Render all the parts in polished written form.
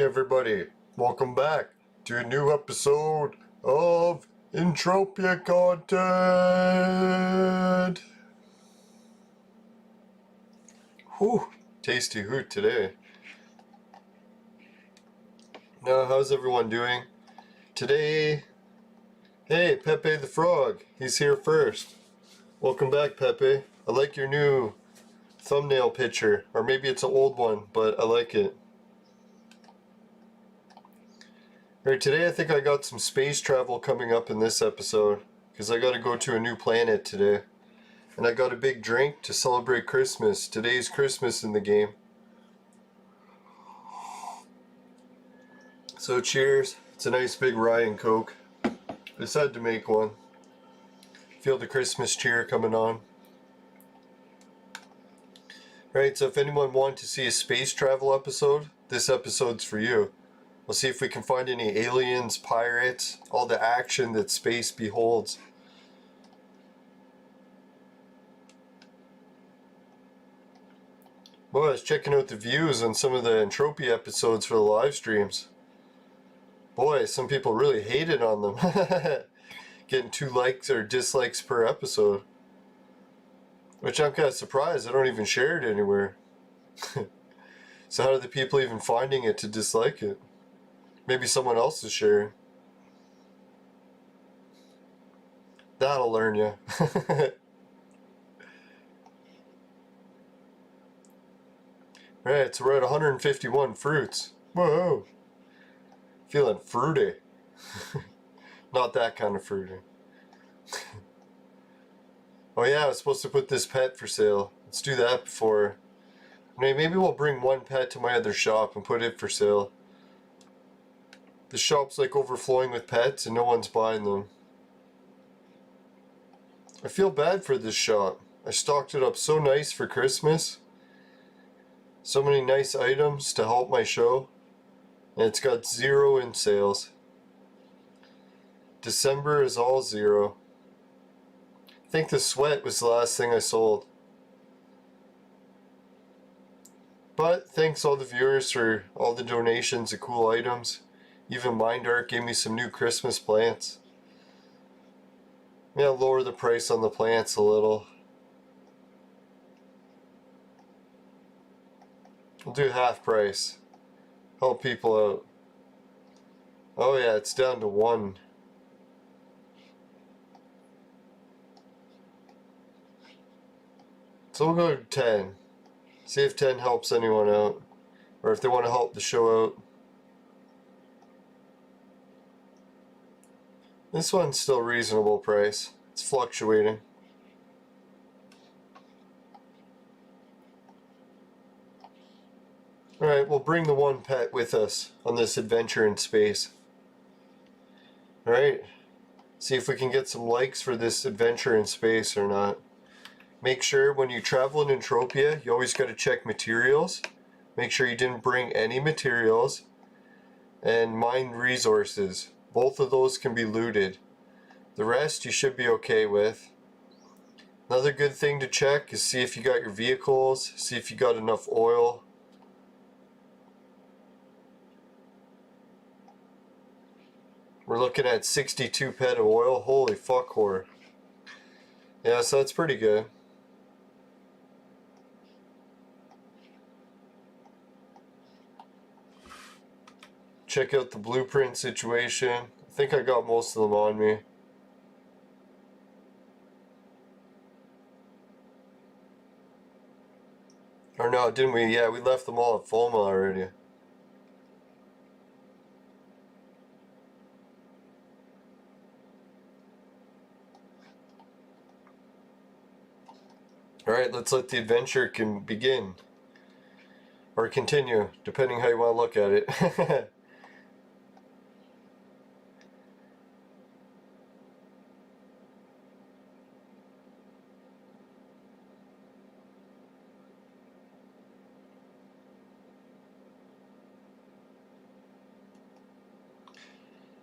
Hey everybody, welcome back to a new episode of Entropia content. Whew, tasty hoot today. Now, how's everyone doing? Today, hey, Pepe the Frog, he's here first. Welcome back, Pepe. I like your new thumbnail picture, or maybe it's an old one, but I like it. Alright, today I think I got some space travel coming up in this episode, because I got to go to a new planet today. And I got a big drink to celebrate Christmas. Today's Christmas in the game. So cheers. It's a nice big rye and coke. I decided to make one. Feel the Christmas cheer coming on. Right, so if anyone wants to see a space travel episode, this episode's for you. We'll see if we can find any aliens, pirates, all the action that space beholds. Well, I was checking out the views on some of the Entropia episodes for the live streams. Boy, some people really hated on them. Getting 2 likes or dislikes per episode. Which I'm kind of surprised. I don't even share it anywhere. So how are the people even finding it to dislike it? Maybe someone else is sharing. That'll learn you. Right, so we're at 151 fruits. Whoa! Feeling fruity. Not that kind of fruity. Oh yeah, I was supposed to put this pet for sale. Let's do that before. Maybe we'll bring one pet to my other shop and put it for sale. The shop's like overflowing with pets and no one's buying them. I feel bad for this shop. I stocked it up so nice for Christmas. So many nice items to help my show. And it's got 0 in sales. December is all 0. I think the sweat was the last thing I sold. But thanks all the viewers for all the donations of cool items. Even MindArt gave me some new Christmas plants. Yeah, lower the price on the plants a little. We'll do half price. Help people out. Oh yeah, it's down to 1. So we'll go to 10. See if 10 helps anyone out. Or if they want to help the show out. This one's still reasonable price. It's fluctuating. Alright, we'll bring the one pet with us on this adventure in space. Alright, see if we can get some likes for this adventure in space or not. Make sure when you travel in Entropia, you always got to check materials. Make sure you didn't bring any materials. And mine resources. Both of those can be looted. The rest you should be okay with. Another good thing to check is see if you got your vehicles, see if you got enough oil. We're looking at 62 pet of oil. Holy fuck whore. Yeah, so that's pretty good. Check out the blueprint situation. I think I got most of them on me. Or no, didn't we? Yeah, we left them all at FOMA already. Alright, let's let the adventure can begin. Or continue, depending how you want to look at it.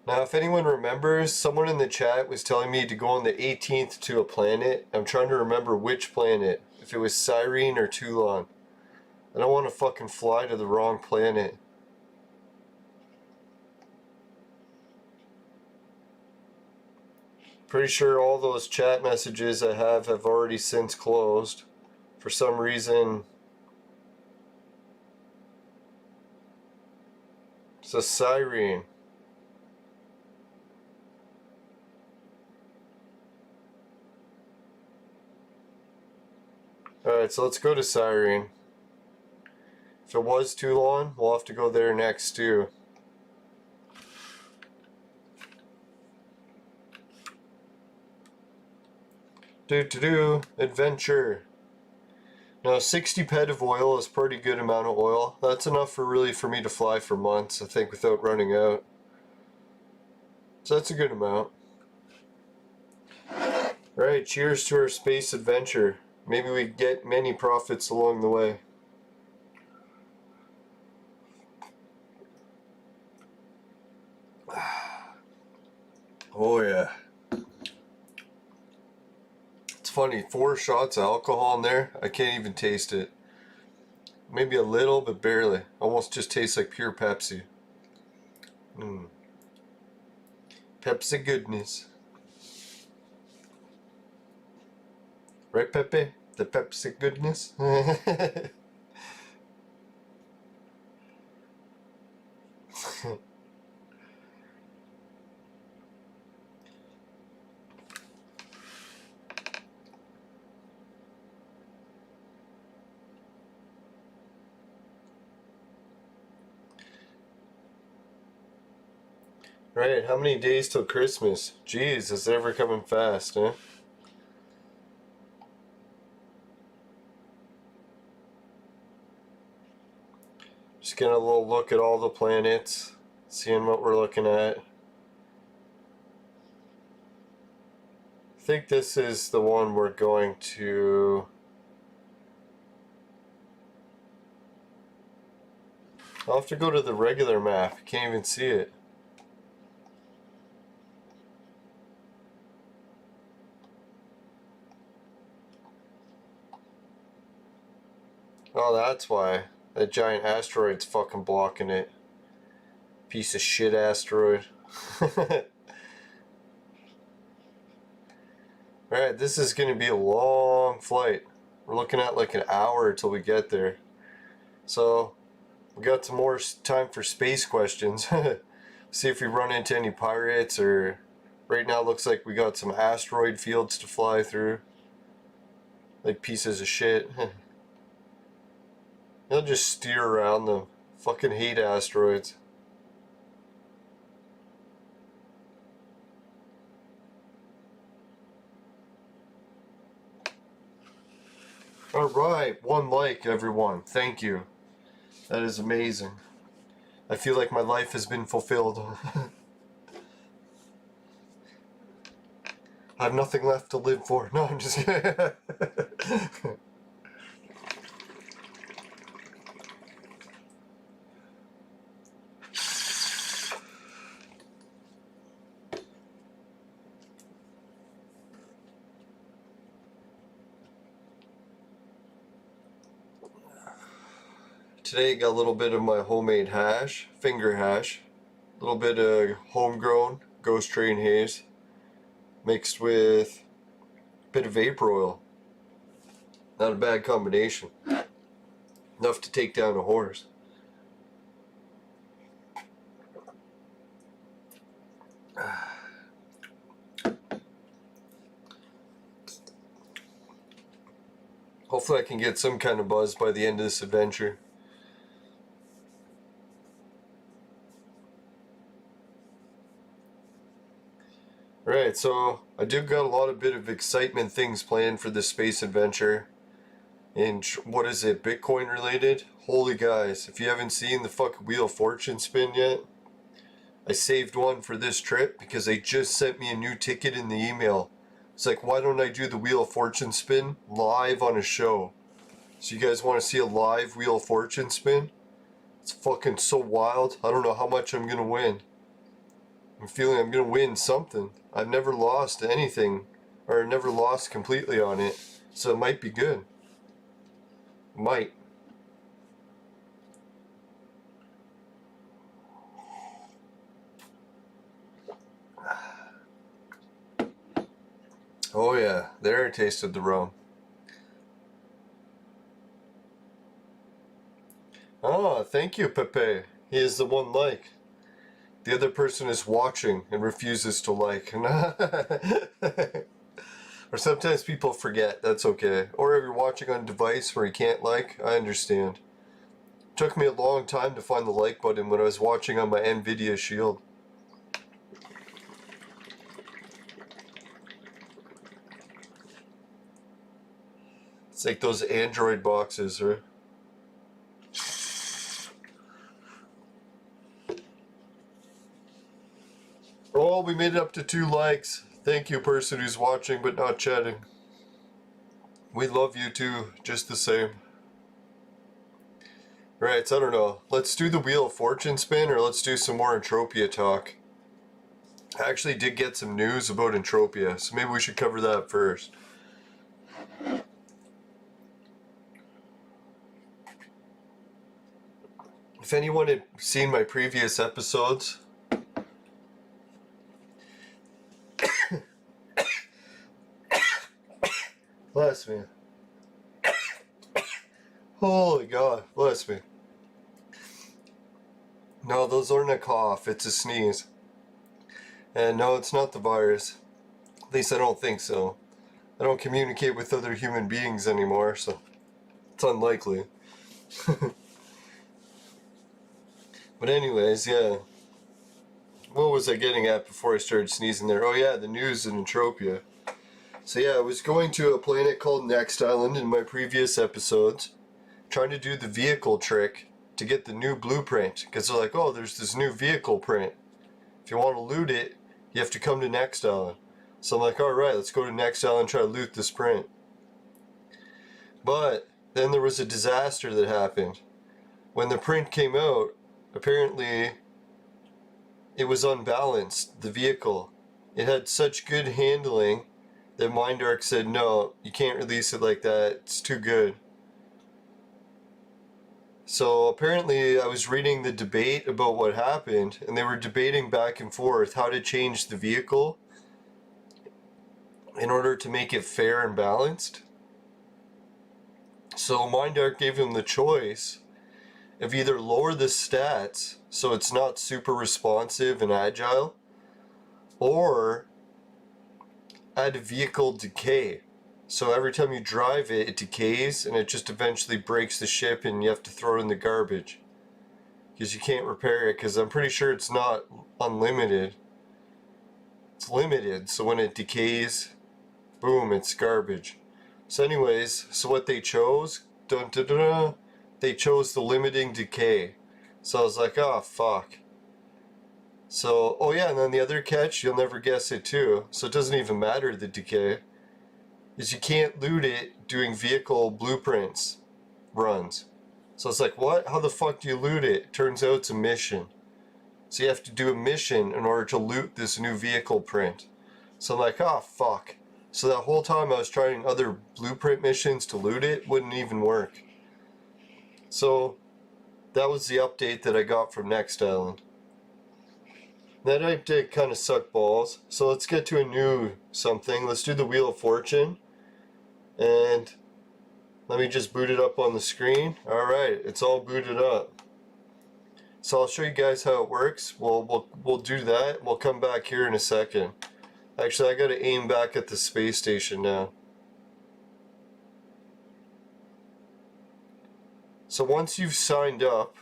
Now, if anyone remembers, someone in the chat was telling me to go on the 18th to a planet. I'm trying to remember which planet. If it was Cyrene or Toulon. I don't want to fucking fly to the wrong planet. Pretty sure all those chat messages I have already since closed. For some reason, it's a siren. Alright, so let's go to siren. If it was too long, we'll have to go there next too. Adventure. Now 60 pet of oil is a pretty good amount of oil. That's enough for me to fly for months, I think, without running out. So that's a good amount. Right, cheers to our space adventure. Maybe we get many profits along the way. Oh yeah. It's funny, 4 shots of alcohol in there, I can't even taste it. Maybe a little, but barely. Almost just tastes like pure Pepsi. Pepsi goodness. Right, Pepe? The Pepsi goodness? Right, how many days till Christmas? Jeez, it's ever coming fast, huh? Just getting a little look at all the planets, seeing what we're looking at. I think this is the one we're going to... I'll have to go to the regular map, can't even see it. Oh, that's why. That giant asteroid's fucking blocking it. Piece of shit asteroid. Alright, this is going to be a long flight. We're looking at like an hour till we get there. So, we got some more time for space questions. See if we run into any pirates, or... Right now looks like we got some asteroid fields to fly through. Like pieces of shit. They'll just steer around them. Fucking hate asteroids. Alright, 1 like, everyone. Thank you. That is amazing. I feel like my life has been fulfilled. I have nothing left to live for. No, I'm just kidding. Today got a little bit of my homemade hash, finger hash, a little bit of homegrown Ghost Train haze, mixed with a bit of vapor oil. Not a bad combination. Enough to take down a horse. Hopefully I can get some kind of buzz by the end of this adventure. Right, so I do got a lot of bit of excitement things planned for this space adventure. And what is it, Bitcoin related? Holy guys, if you haven't seen the fucking Wheel of Fortune spin yet, I saved one for this trip because they just sent me a new ticket in the email. It's like, why don't I do the Wheel of Fortune spin live on a show? So you guys want to see a live Wheel of Fortune spin? It's fucking so wild. I don't know how much I'm gonna win. I'm feeling I'm gonna win something. I've never lost anything, or never lost completely on it, so it might be good. Might. Oh yeah, there I tasted the rum. Oh, thank you, Pepe. He is the one like. The other person is watching and refuses to like. Or sometimes people forget, that's okay. Or if you're watching on a device where you can't like, I understand. It took me a long time to find the like button when I was watching on my Nvidia Shield. It's like those Android boxes, right? Oh, we made it up to 2 likes. Thank you, person who's watching but not chatting. We love you too, just the same. Right, so I don't know. Let's do the Wheel of Fortune spin, or let's do some more Entropia talk. I actually did get some news about Entropia, so maybe we should cover that first. If anyone had seen my previous episodes, bless me. Holy God, bless me. No, those aren't a cough, it's a sneeze. And no, it's not the virus. At least I don't think so. I don't communicate with other human beings anymore, so it's unlikely. But anyways, yeah. What was I getting at before I started sneezing there? Oh yeah, the news in Entropia. So yeah, I was going to a planet called Next Island in my previous episodes, trying to do the vehicle trick to get the new blueprint, because they're like, oh, there's this new vehicle print. If you want to loot it, you have to come to Next Island. So I'm like, alright, let's go to Next Island and try to loot this print. But then there was a disaster that happened. When the print came out, apparently it was unbalanced, the vehicle. It had such good handling that Mindark said, no, you can't release it like that, it's too good. So apparently I was reading the debate about what happened, and they were debating back and forth how to change the vehicle in order to make it fair and balanced. So Mindark gave him the choice of either lower the stats so it's not super responsive and agile, or add a vehicle decay. So every time you drive it, it decays and it just eventually breaks the ship and you have to throw it in the garbage. Because you can't repair it, because I'm pretty sure it's not unlimited. It's limited, so when it decays, boom, it's garbage. So anyways, so what they chose, they chose the limiting decay. So I was like, oh fuck. So, oh yeah, and then the other catch, you'll never guess it too, so it doesn't even matter the decay, is you can't loot it doing vehicle blueprints runs. So it's like, what? How the fuck do you loot it? Turns out it's a mission. So you have to do a mission in order to loot this new vehicle print. So I'm like, oh fuck. So that whole time I was trying other blueprint missions to loot it, wouldn't even work. So that was the update that I got from Next Island. That update kind of sucked balls. So let's get to a new something. Let's do the Wheel of Fortune. And let me just boot it up on the screen. Alright, it's all booted up. So I'll show you guys how it works. We'll do that. We'll come back here in a second. Actually, I gotta aim back at the space station now. So once you've signed up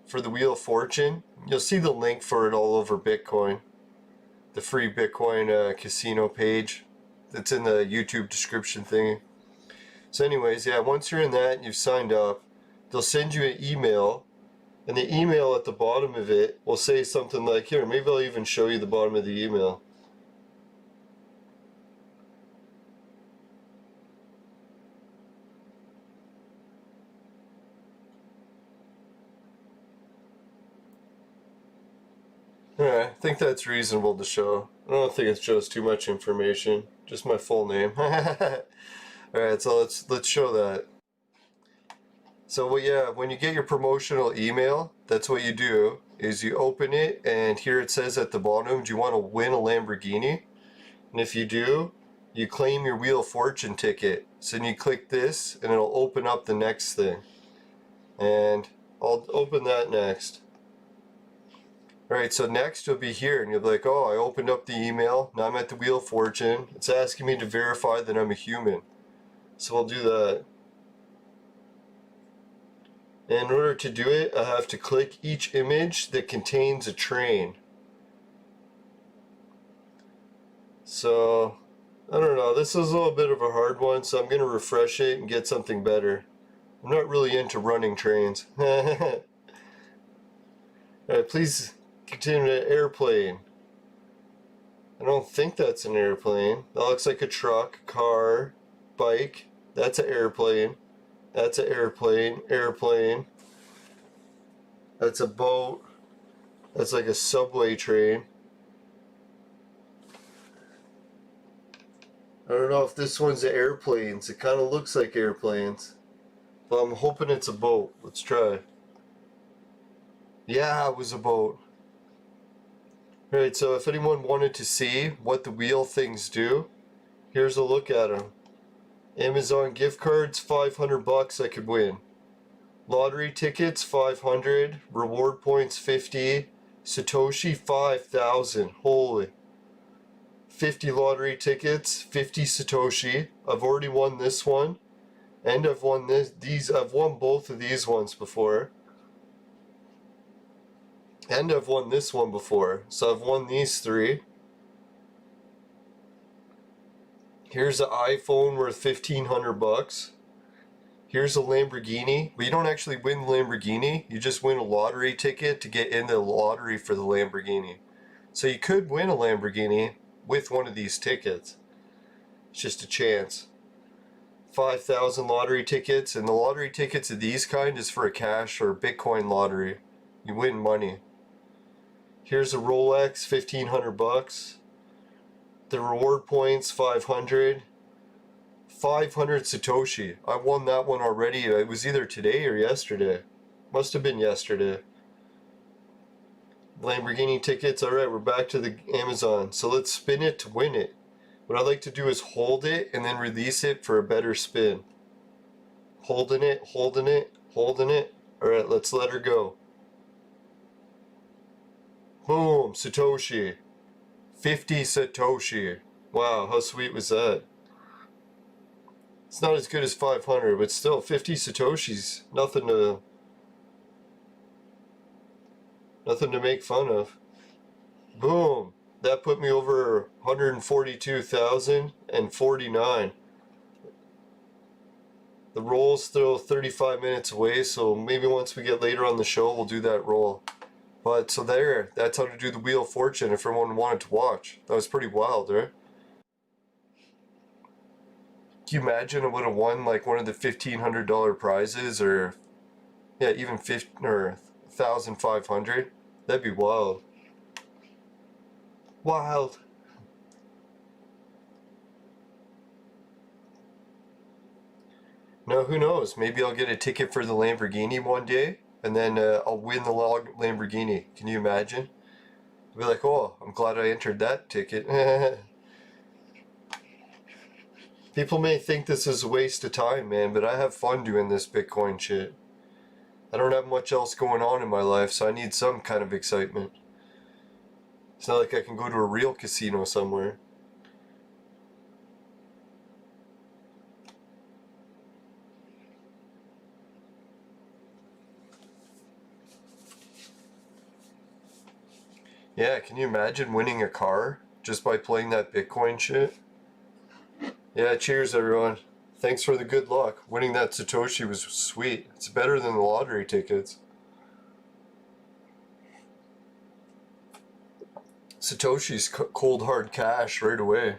for the Wheel of Fortune, you'll see the link for it all over Bitcoin. The free Bitcoin casino page that's in the YouTube description thingy. So anyways, yeah, once you're in that and you've signed up, they'll send you an email, and the email at the bottom of it will say something like, here, maybe I'll even show you the bottom of the email. Alright, I think that's reasonable to show. I don't think it shows too much information, just my full name. Alright, so let's show that. So well, yeah, when you get your promotional email, that's what you do, is you open it, and here it says at the bottom, do you want to win a Lamborghini? And if you do, you claim your Wheel of Fortune ticket. So then you click this and it'll open up the next thing. And I'll open that next. Alright, so next you'll be here and you'll be like, oh, I opened up the email. Now I'm at the Wheel of Fortune. It's asking me to verify that I'm a human. So I'll do that. And in order to do it, I have to click each image that contains a train. So, I don't know, this is a little bit of a hard one, so I'm going to refresh it and get something better. I'm not really into running trains. Alright, please continue to airplane. I don't think that's an airplane. That looks like a truck, car, bike. That's an airplane. That's an airplane. Airplane. That's a boat. That's like a subway train. I don't know if this one's airplanes. It kind of looks like airplanes. But I'm hoping it's a boat. Let's try. Yeah, it was a boat. Alright, so if anyone wanted to see what the wheel things do, here's a look at them. Amazon gift cards, 500 bucks I could win. Lottery tickets, 500. Reward points, 50. Satoshi, 5,000. Holy. 50 lottery tickets, 50 Satoshi. I've already won this one. And I've won I've won both of these ones before. And I've won this one before. So I've won these three. Here's an iPhone worth 1,500 bucks. Here's a Lamborghini. But you don't actually win the Lamborghini. You just win a lottery ticket to get in the lottery for the Lamborghini. So you could win a Lamborghini with one of these tickets. It's just a chance. 5,000 lottery tickets. And the lottery tickets of these kind is for a cash or Bitcoin lottery. You win money. Here's a Rolex, 1,500 bucks. The reward points, 500. 500 Satoshi. I won that one already. It was either today or yesterday. Must have been yesterday. Lamborghini tickets. Alright, we're back to the Amazon. So let's spin it to win it. What I like to do is hold it and then release it for a better spin. Holding it, holding it, holding it. Alright, let's let her go. Boom, Satoshi. 50 Satoshi. Wow, how sweet was that? It's not as good as 500, but still 50 Satoshis. Nothing to make fun of. Boom. That put me over 142,049. The roll's still 35 minutes away, so maybe once we get later on the show, we'll do that roll. But so there, that's how to do the Wheel of Fortune if everyone wanted to watch. That was pretty wild, right? Can you imagine I would have won like one of the $1,500 prizes, or yeah, even 1,500? That'd be wild. Wild. Now who knows? Maybe I'll get a ticket for the Lamborghini one day, and then I'll win the Lamborghini. Can you imagine? I'll be like, oh, I'm glad I entered that ticket. People may think this is a waste of time, man, but I have fun doing this Bitcoin shit. I don't have much else going on in my life, so I need some kind of excitement. It's not like I can go to a real casino somewhere. Yeah, can you imagine winning a car just by playing that Bitcoin shit? Yeah, cheers everyone. Thanks for the good luck. Winning that Satoshi was sweet. It's better than the lottery tickets. Satoshi's cold hard cash right away.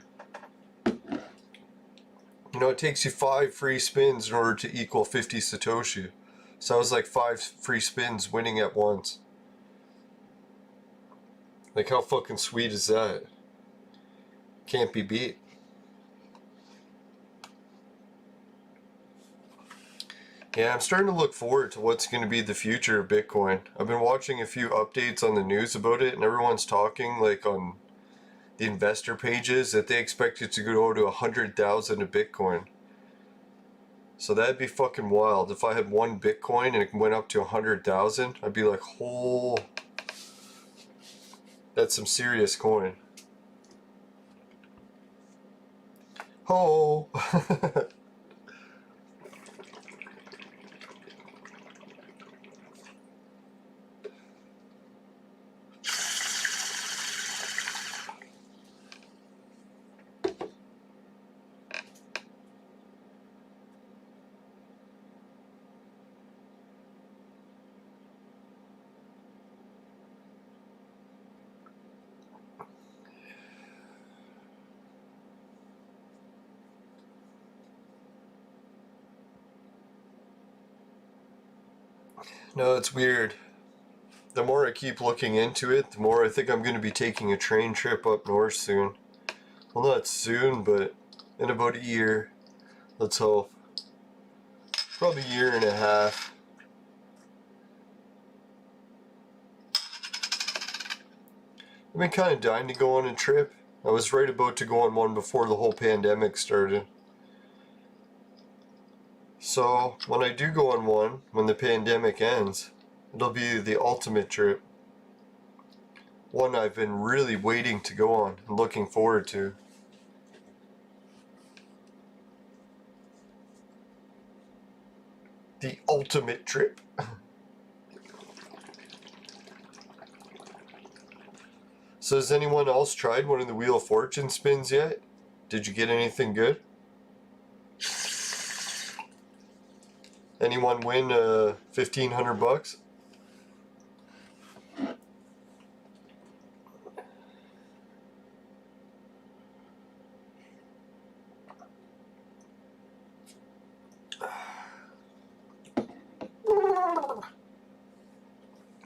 You know, it takes you 5 free spins in order to equal 50 Satoshi. So that was like 5 free spins winning at once. Like, how fucking sweet is that? Can't be beat. Yeah, I'm starting to look forward to what's going to be the future of Bitcoin. I've been watching a few updates on the news about it, and everyone's talking like on the investor pages that they expect it to go to 100,000 a Bitcoin. So that'd be fucking wild. If I had one Bitcoin and it went up to 100,000, I'd be like, oh, that's some serious coin. Oh. No, it's weird. The more I keep looking into it, the more I think I'm going to be taking a train trip up north soon. Well, not soon, but in about a year. Let's hope. Probably a year and a half. I've been kind of dying to go on a trip. I was right about to go on one before the whole pandemic started. So, when I do go on one, when the pandemic ends, it'll be the ultimate trip. One I've been really waiting to go on and looking forward to. The ultimate trip. So has anyone else tried one of the Wheel of Fortune spins yet? Did you get anything good? Anyone win 1,500 bucks?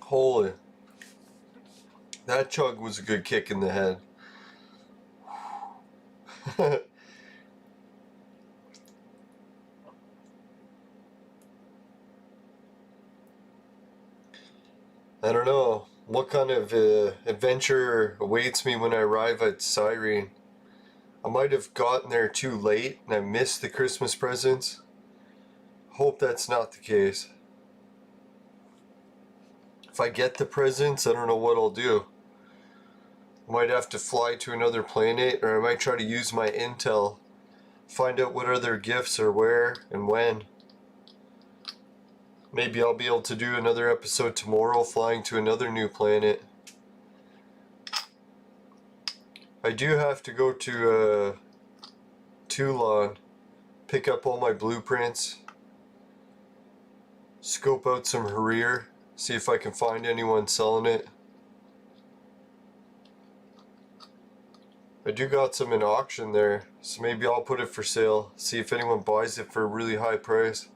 Holy. That chug was a good kick in the head. I don't know what kind of adventure awaits me when I arrive at Cyrene. I might have gotten there too late and I missed the Christmas presents. Hope that's not the case. If I get the presents, I don't know what I'll do. I might have to fly to another planet, or I might try to use my intel, find out what other gifts are where and when. Maybe I'll be able to do another episode tomorrow, flying to another new planet. I do have to go to Toulon, pick up all my blueprints, scope out some Harir, see if I can find anyone selling it. I do got some in auction there, so maybe I'll put it for sale, see if anyone buys it for a really high price.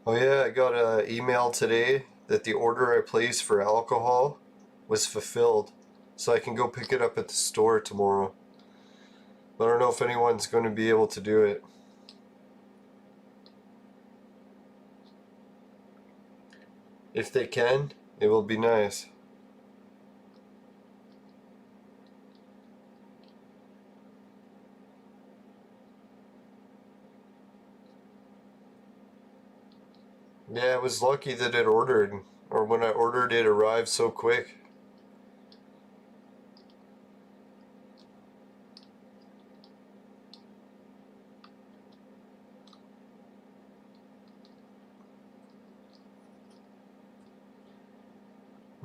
Oh yeah, I got an email today that the order I placed for alcohol was fulfilled, so I can go pick it up at the store tomorrow. But I don't know if anyone's going to be able to do it. If they can, it will be nice. Yeah, I was lucky that it ordered, or when I ordered it arrived so quick.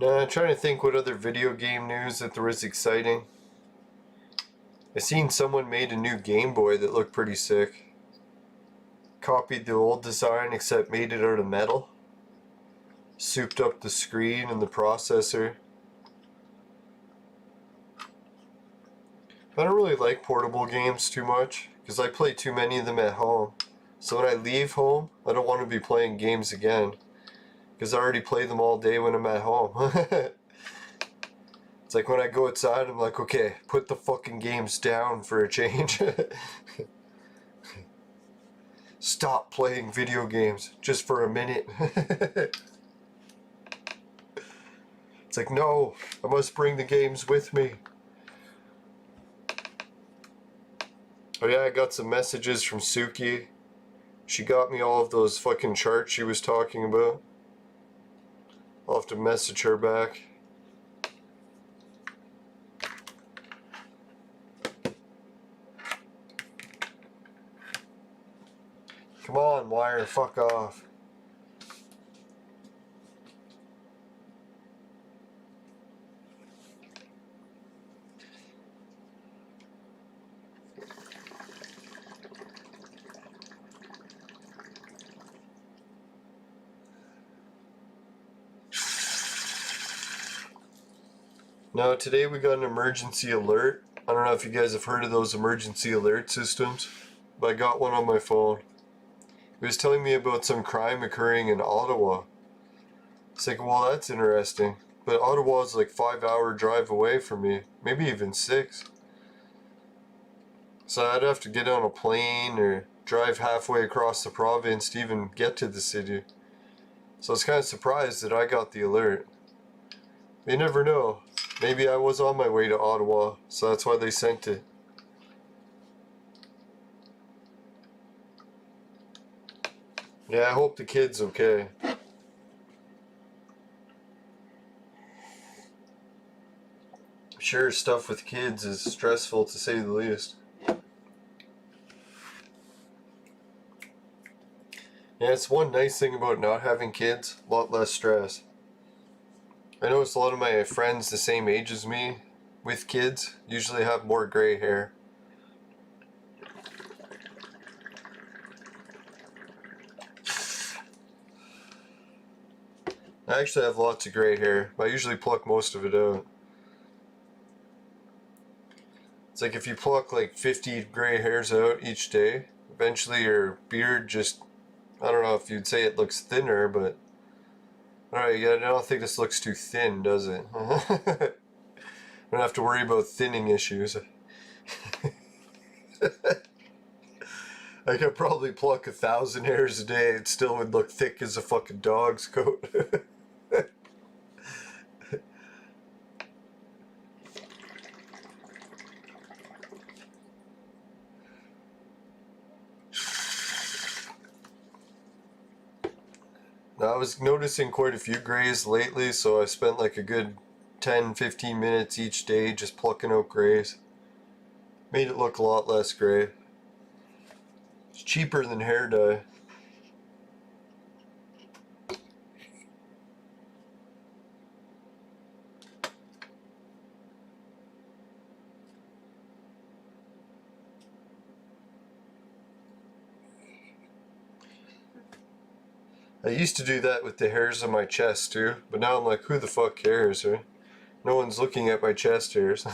Nah, I'm trying to think what other video game news that there was exciting. I seen someone made a new Game Boy that looked pretty sick. Copied the old design except made it out of metal. Souped up the screen and the processor. I don't really like portable games too much because I play too many of them at home. So when I leave home, I don't want to be playing games again. because I already play them all day when I'm at home. It's like when I go outside, I'm like, okay, put the fucking games down for a change. Stop playing video games just for a minute. It's like, no, I must bring the games with me. Oh yeah, I got some messages from Suki. She got me all of those fucking charts she was talking about. I'll have to message her back. Come on, wire, fuck off. Now today we got an emergency alert. I don't know if you guys have heard of those emergency alert systems, but I got one on my phone. It was telling me about some crime occurring in Ottawa. It's like, well, that's interesting. But Ottawa's like 5-hour drive away from me, maybe even 6. So I'd have to get on a plane or drive halfway across the province to even get to the city. So I was kind of surprised that I got the alert. You never know. Maybe I was on my way to Ottawa, so that's why they sent it. Yeah, I hope the kid's okay. I'm sure stuff with kids is stressful to say the least. Yeah, it's one nice thing about not having kids, a lot less stress. I noticed a lot of my friends the same age as me with kids usually have more gray hair. I actually have lots of gray hair, but I usually pluck most of it out. It's like if you pluck like 50 gray hairs out each day, eventually your beard just, I don't know if you'd say it looks thinner, but alright, I don't think this looks too thin, does it? I don't have to worry about thinning issues. I could probably pluck 1,000 hairs a day, it still would look thick as a fucking dog's coat. Now, I was noticing quite a few grays lately, so I spent like a good 10-15 minutes each day just plucking out grays. Made it look a lot less gray. It's cheaper than hair dye. I used to do that with the hairs on my chest too, but now I'm like, who the fuck cares, right? No one's looking at my chest hairs.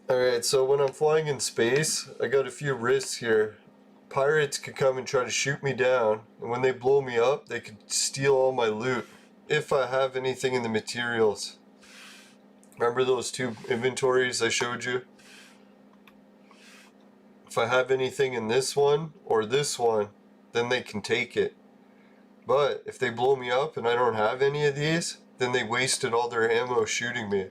Alright, so when I'm flying in space, I got a few risks here. Pirates could come and try to shoot me down, and when they blow me up, they could steal all my loot. If I have anything in the materials. Remember those 2 inventories I showed you? If I have anything in this one, or this one, then they can take it. But if they blow me up and I don't have any of these, then they wasted all their ammo shooting me.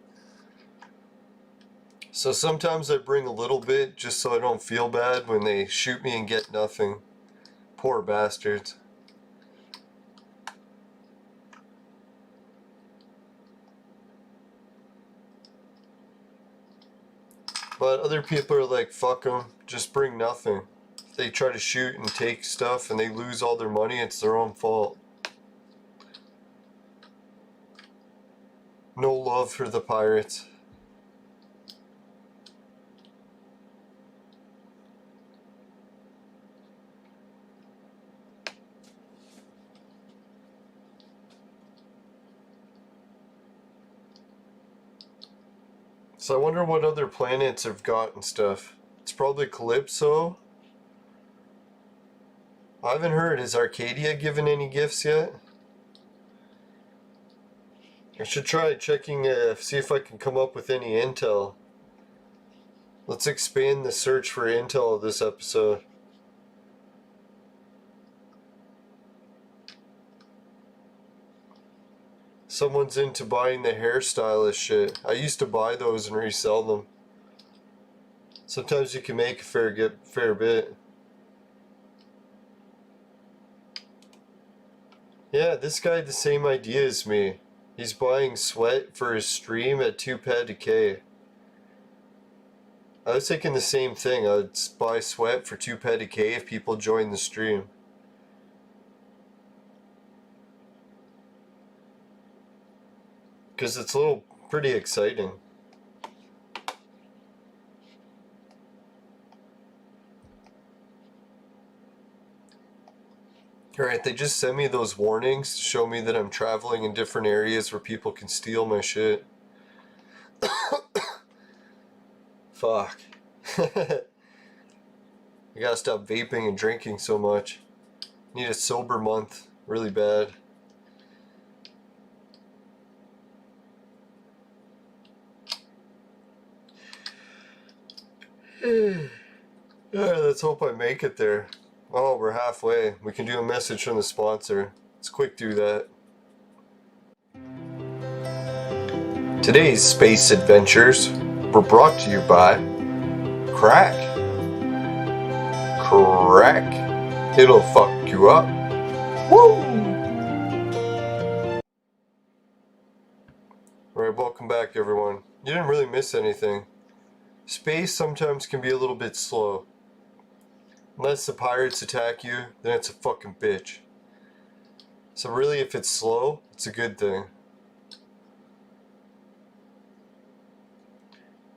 So sometimes I bring a little bit just so I don't feel bad when they shoot me and get nothing. Poor bastards. But other people are like, fuck them, just bring nothing. If they try to shoot and take stuff and they lose all their money, it's their own fault. No love for the pirates. So I wonder what other planets have got and stuff. It's probably Calypso. I haven't heard. Has Arcadia given any gifts yet? I should try checking, see if I can come up with any intel. Let's expand the search for intel this episode. Someone's into buying the hairstylist shit. I used to buy those and resell them. Sometimes you can make a fair bit. Yeah, this guy had the same idea as me. He's buying sweat for his stream at 2 ped a K. I was thinking the same thing. I'd buy sweat for 2 ped a K if people join the stream. Because it's a little pretty exciting. Alright, they just sent me those warnings to show me that I'm traveling in different areas where people can steal my shit. Fuck. I gotta stop vaping and drinking so much. Need a sober month really bad. Let's hope I make it there. Oh, we're halfway. We can do a message from the sponsor. Let's quick do that. Today's space adventures were brought to you by Crack. Crack. It'll fuck you up. Woo! Alright, welcome back everyone. You didn't really miss anything. Space sometimes can be a little bit slow. Unless the pirates attack you, then it's a fucking bitch. So really, if it's slow, it's a good thing.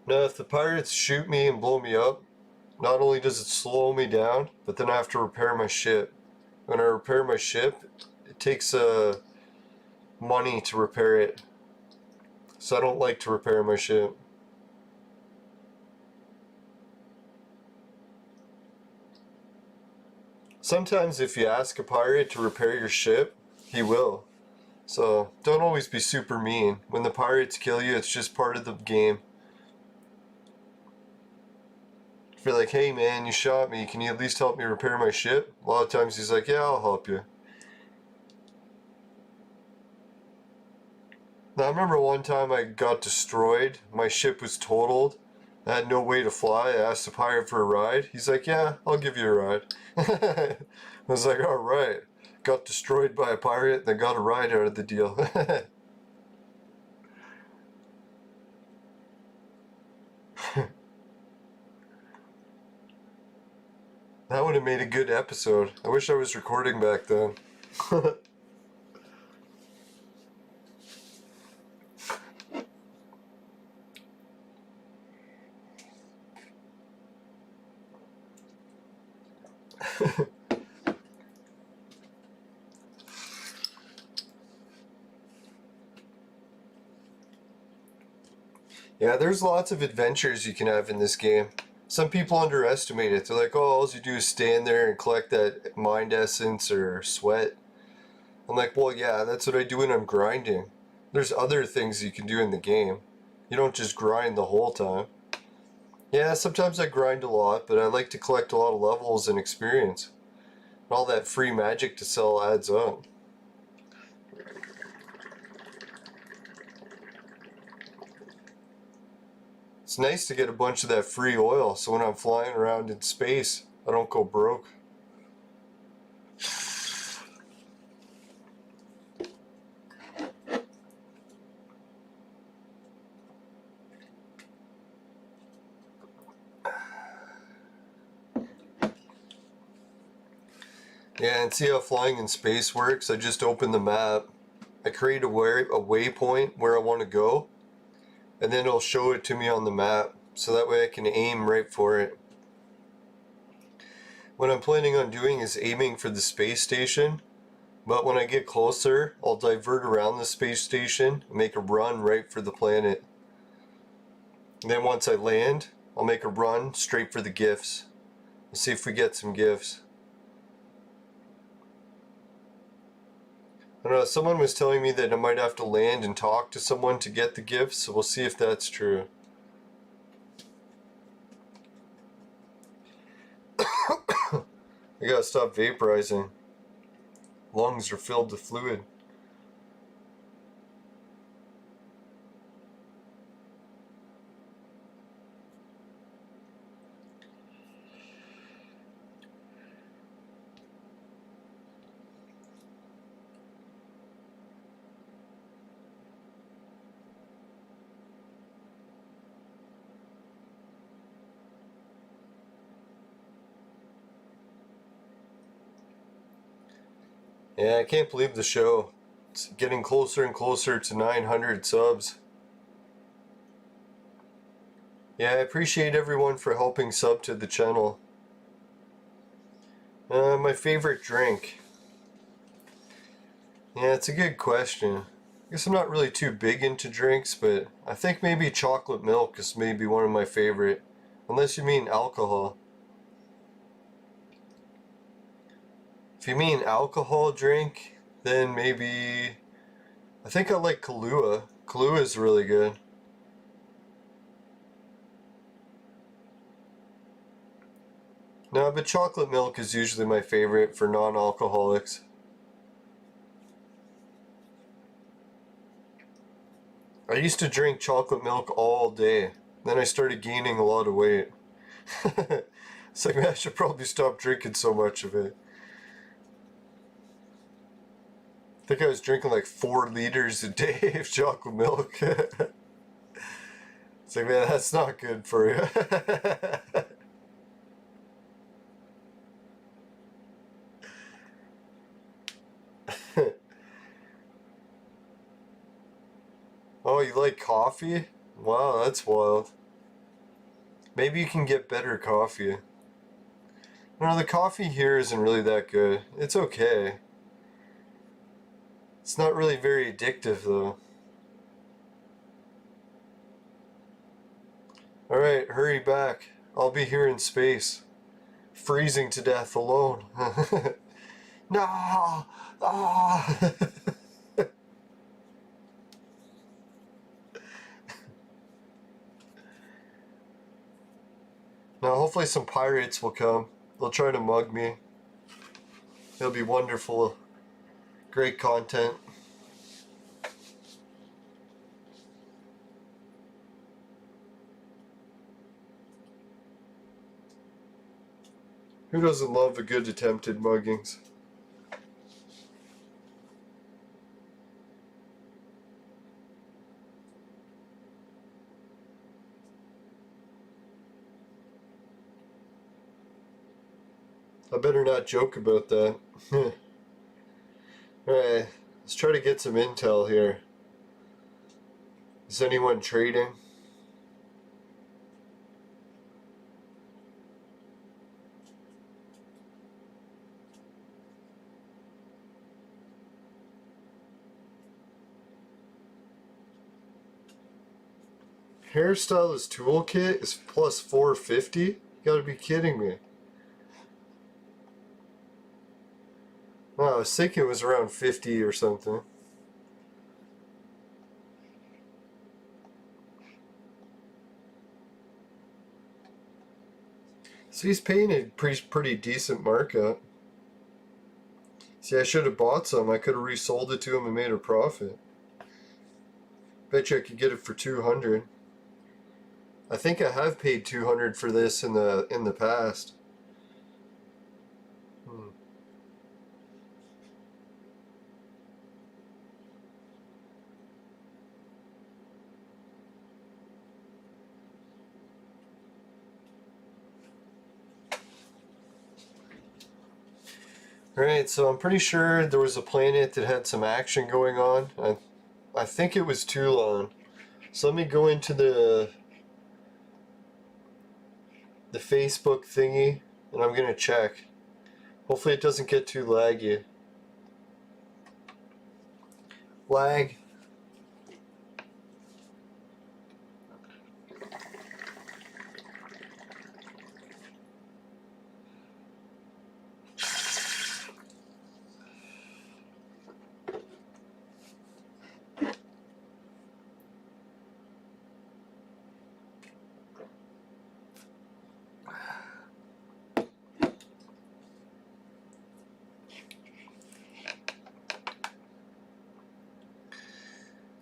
Now, if the pirates shoot me and blow me up, not only does it slow me down, but then I have to repair my ship. When I repair my ship, it takes money to repair it. So I don't like to repair my ship. Sometimes if you ask a pirate to repair your ship, he will. So don't always be super mean. When the pirates kill you, it's just part of the game. If you're like, hey man, you shot me, can you at least help me repair my ship? A lot of times he's like, yeah, I'll help you. Now I remember one time I got destroyed, my ship was totaled, I had no way to fly. I asked the pirate for a ride. He's like, yeah, I'll give you a ride. I was like, alright. Got destroyed by a pirate, then got a ride out of the deal. That would have made a good episode. I wish I was recording back then. Yeah, there's lots of adventures you can have in this game. Some people underestimate it. They're like, oh, all you do is stand there and collect that mind essence or sweat. I'm like, well, yeah, that's what I do when I'm grinding. There's other things you can do in the game. You don't just grind the whole time. Yeah, sometimes I grind a lot, but I like to collect a lot of levels and experience. And all that free magic to sell adds up. It's nice to get a bunch of that free oil, so when I'm flying around in space, I don't go broke. Yeah, and see how flying in space works? I just open the map. I create a waypoint where I want to go, and then it'll show it to me on the map, so that way I can aim right for it. What I'm planning on doing is aiming for the space station, but when I get closer, I'll divert around the space station and make a run right for the planet. And then once I land, I'll make a run straight for the gifts. We'll see if we get some gifts. I don't know, someone was telling me that I might have to land and talk to someone to get the gifts, so we'll see if that's true. I gotta stop vaporizing. Lungs are filled with fluid. Yeah, I can't believe the show. It's getting closer and closer to 900 subs. Yeah, I appreciate everyone for helping sub to the channel. My favorite drink. Yeah, it's a good question. I guess I'm not really too big into drinks, but I think maybe chocolate milk is maybe one of my favorite. Unless you mean alcohol. If you mean alcohol drink, then maybe... I think I like Kahlua. Kahlua is really good. No, but chocolate milk is usually my favorite for non-alcoholics. I used to drink chocolate milk all day. Then I started gaining a lot of weight. It's like, man, I should probably stop drinking so much of it. I think I was drinking like 4 liters a day of chocolate milk. It's like, man, that's not good for you. Oh, you like coffee? Wow, that's wild. Maybe you can get better coffee. No, the coffee here isn't really that good. It's okay. It's not really very addictive though. Alright, hurry back. I'll be here in space. Freezing to death alone. No! Ah! Now hopefully some pirates will come. They'll try to mug me. It'll be wonderful. Great content. Who doesn't love a good attempted muggings? I better not joke about that. Alright, let's try to get some intel here. Is anyone trading? Hairstylist toolkit is plus 450? You gotta be kidding me. No, I was thinking it was around 50 or something. So he's paying a pretty decent markup. See, I should have bought some. I could have resold it to him and made a profit. Bet you I could get it for 200. I think I have paid 200 for this in the past. Alright, so I'm pretty sure there was a planet that had some action going on. I think it was Toulon. So let me go into the Facebook thingy and I'm gonna check. Hopefully it doesn't get too laggy. Lag.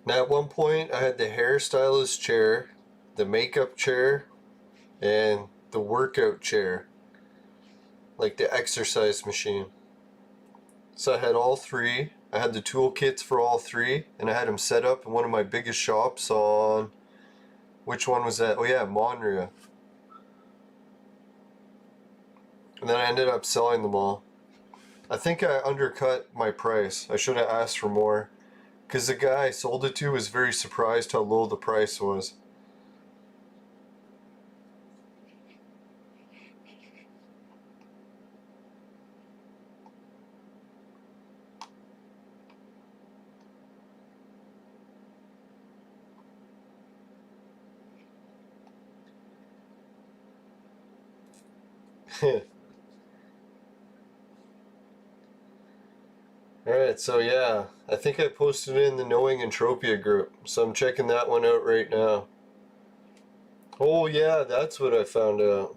Now at one point I had the hairstylist chair, the makeup chair, and the workout chair, like the exercise machine. So I had all three. I had the toolkits for all three, and I had them set up in one of my biggest shops on, which one was that? Oh yeah, Monria. And then I ended up selling them all. I think I undercut my price. I should have asked for more, because the guy I sold it to was very surprised how low the price was. Alright, so yeah, I think I posted it in the Knowing Entropia group, so I'm checking that one out right now. Oh yeah, that's what I found out.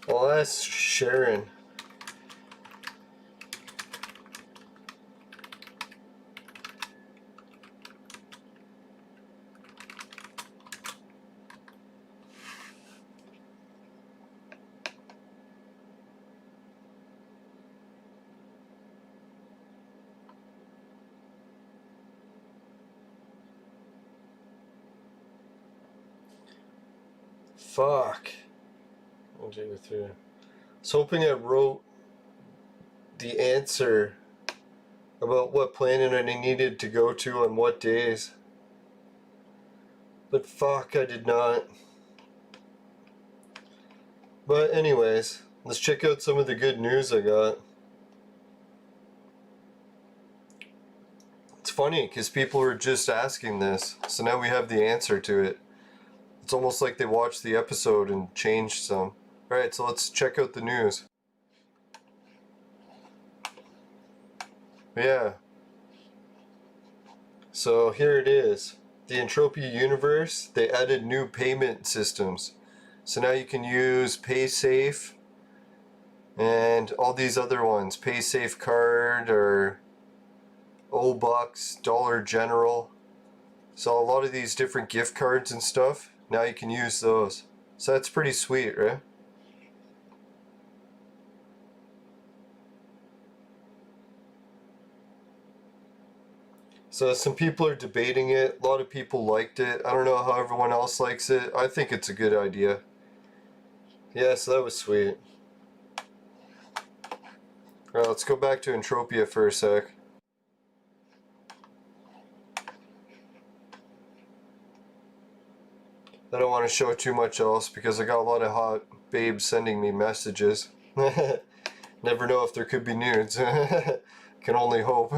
I'll ask Sharon. Fuck. 1, 2, 3. I was hoping I wrote the answer about what planet I needed to go to on what days. But fuck, I did not. But anyways, let's check out some of the good news I got. It's funny, because people were just asking this, so now we have the answer to it. It's almost like they watched the episode and changed some. Alright, so let's check out the news. Yeah. So here it is. The Entropia universe, they added new payment systems. So now you can use PaySafe and all these other ones. PaySafe card or O-Bucks, Dollar General. So a lot of these different gift cards and stuff, now you can use those. So that's pretty sweet, right? So some people are debating it. A lot of people liked it. I don't know how everyone else likes it. I think it's a good idea. Yeah, so that was sweet. Alright, let's go back to Entropia for a sec. I don't want to show too much else because I got a lot of hot babes sending me messages. Never know if there could be nudes. Can only hope.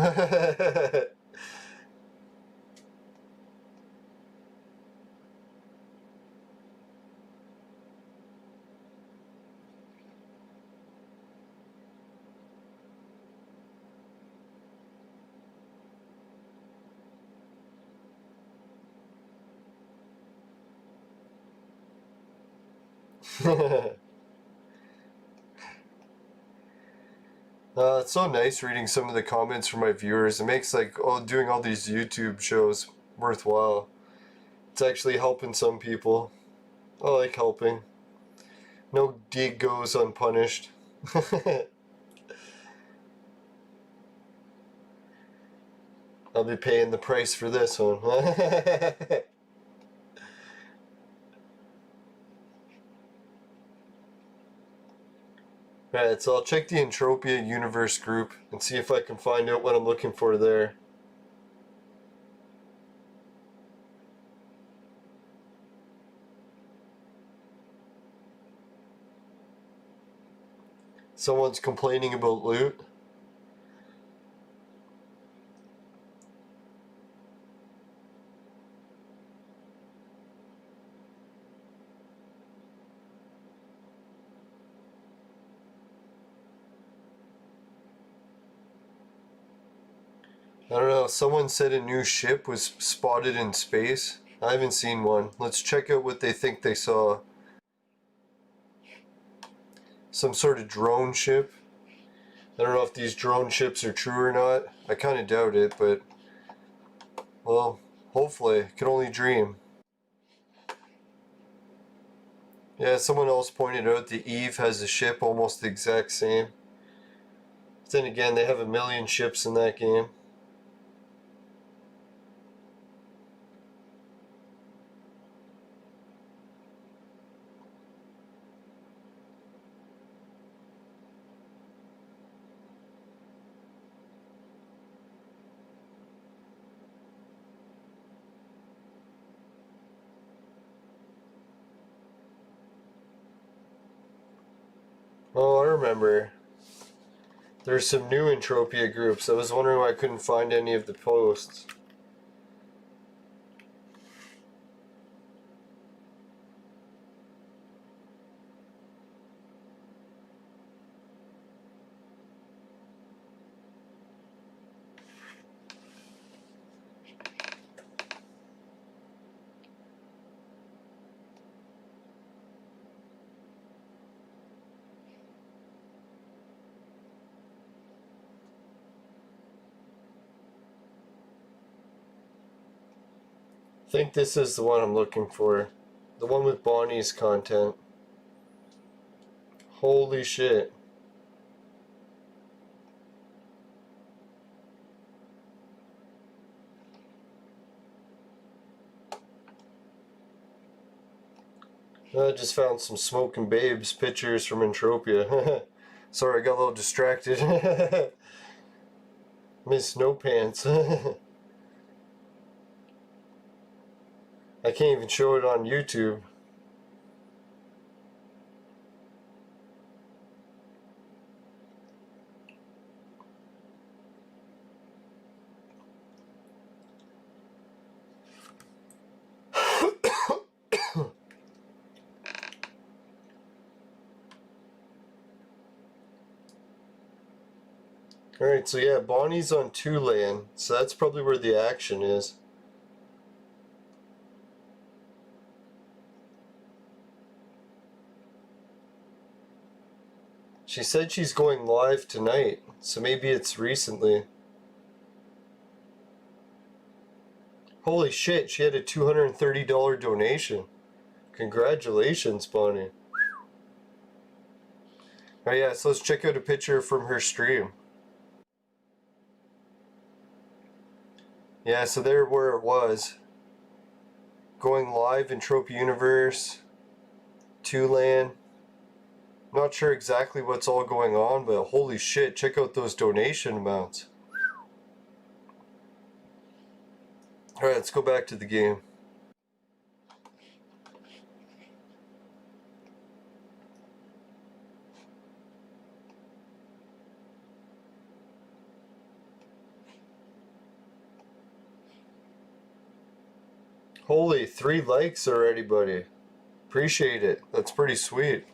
It's so nice reading some of the comments from my viewers. It makes like doing all these YouTube shows worthwhile. It's actually helping some people. I like helping. No deed goes unpunished. I'll be paying the price for this one. Alright, so I'll check the Entropia universe group and see if I can find out what I'm looking for there. Someone's complaining about loot. I don't know, someone said a new ship was spotted in space. I haven't seen one. Let's check out what they think they saw. Some sort of drone ship. I don't know if these drone ships are true or not. I kind of doubt it, but well, hopefully. I can only dream. Yeah, someone else pointed out the Eve has a ship almost the exact same. But then again, they have a million ships in that game. Oh, I remember. There's some new Entropia groups. I was wondering why I couldn't find any of the posts. I think this is the one I'm looking for. The one with Bonnie's content. Holy shit. I just found some smoking babes pictures from Entropia. Sorry, I got a little distracted. Miss No Pants. I can't even show it on YouTube. Alright, so yeah, Bonnie's on 2-lane, so that's probably where the action is. She said she's going live tonight, so maybe it's recently. Holy shit, she had a $230 donation. Congratulations, Bonnie. Oh yeah, so let's check out a picture from her stream. Yeah, so there where it was. Going live in Entropia Universe, 2-lane. Not sure exactly what's all going on, but holy shit, check out those donation amounts. Alright, let's go back to the game. Holy, 3 likes already, buddy. Appreciate it. That's pretty sweet.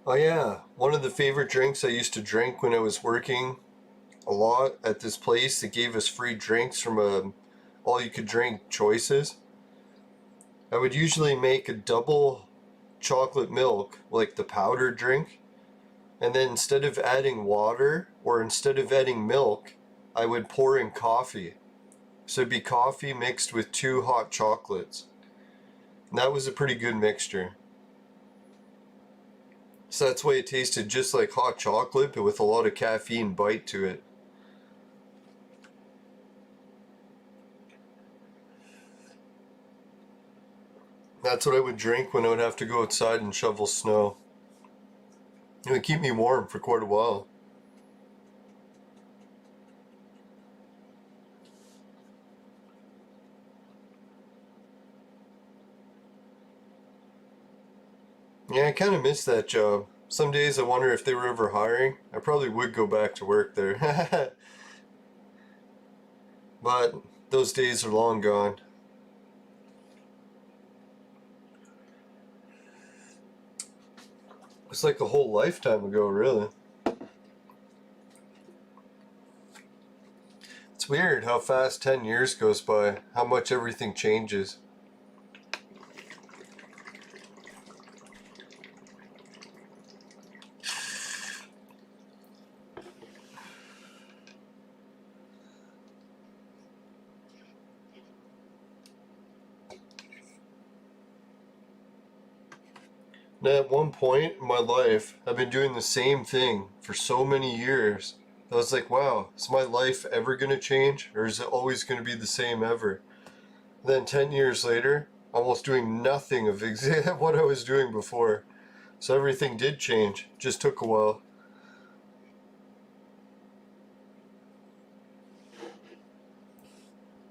Oh yeah, one of the favorite drinks I used to drink when I was working a lot at this place that gave us free drinks from all you could drink choices. I would usually make a double chocolate milk, like the powdered drink, and then instead of adding water or instead of adding milk, I would pour in coffee. So it'd be coffee mixed with 2 hot chocolates. And that was a pretty good mixture. So that's why it tasted just like hot chocolate, but with a lot of caffeine bite to it. That's what I would drink when I would have to go outside and shovel snow. It would keep me warm for quite a while. Yeah, I kind of miss that job. Some days I wonder if they were ever hiring. I probably would go back to work there. But those days are long gone. It's like a whole lifetime ago, really. It's weird how fast 10 years goes by, how much everything changes. And at one point in my life, I've been doing the same thing for so many years. I was like, wow, is my life ever going to change? Or is it always going to be the same ever? And then 10 years later, almost doing nothing of what I was doing before. So everything did change. Just took a while.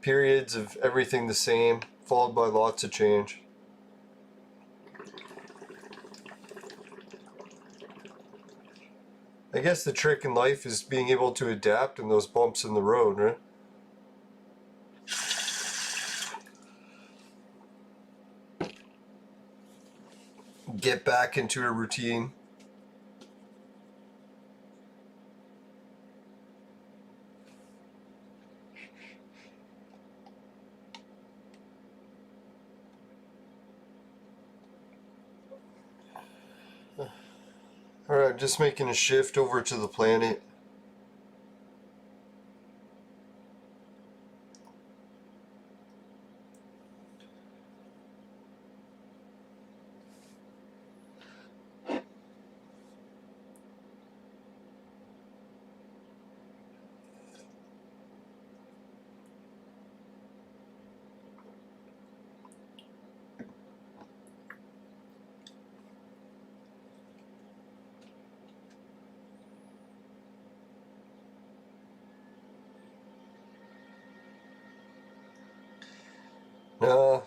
Periods of everything the same, followed by lots of change. I guess the trick in life is being able to adapt in those bumps in the road, right? Get back into a routine. Alright, just making a shift over to the planet.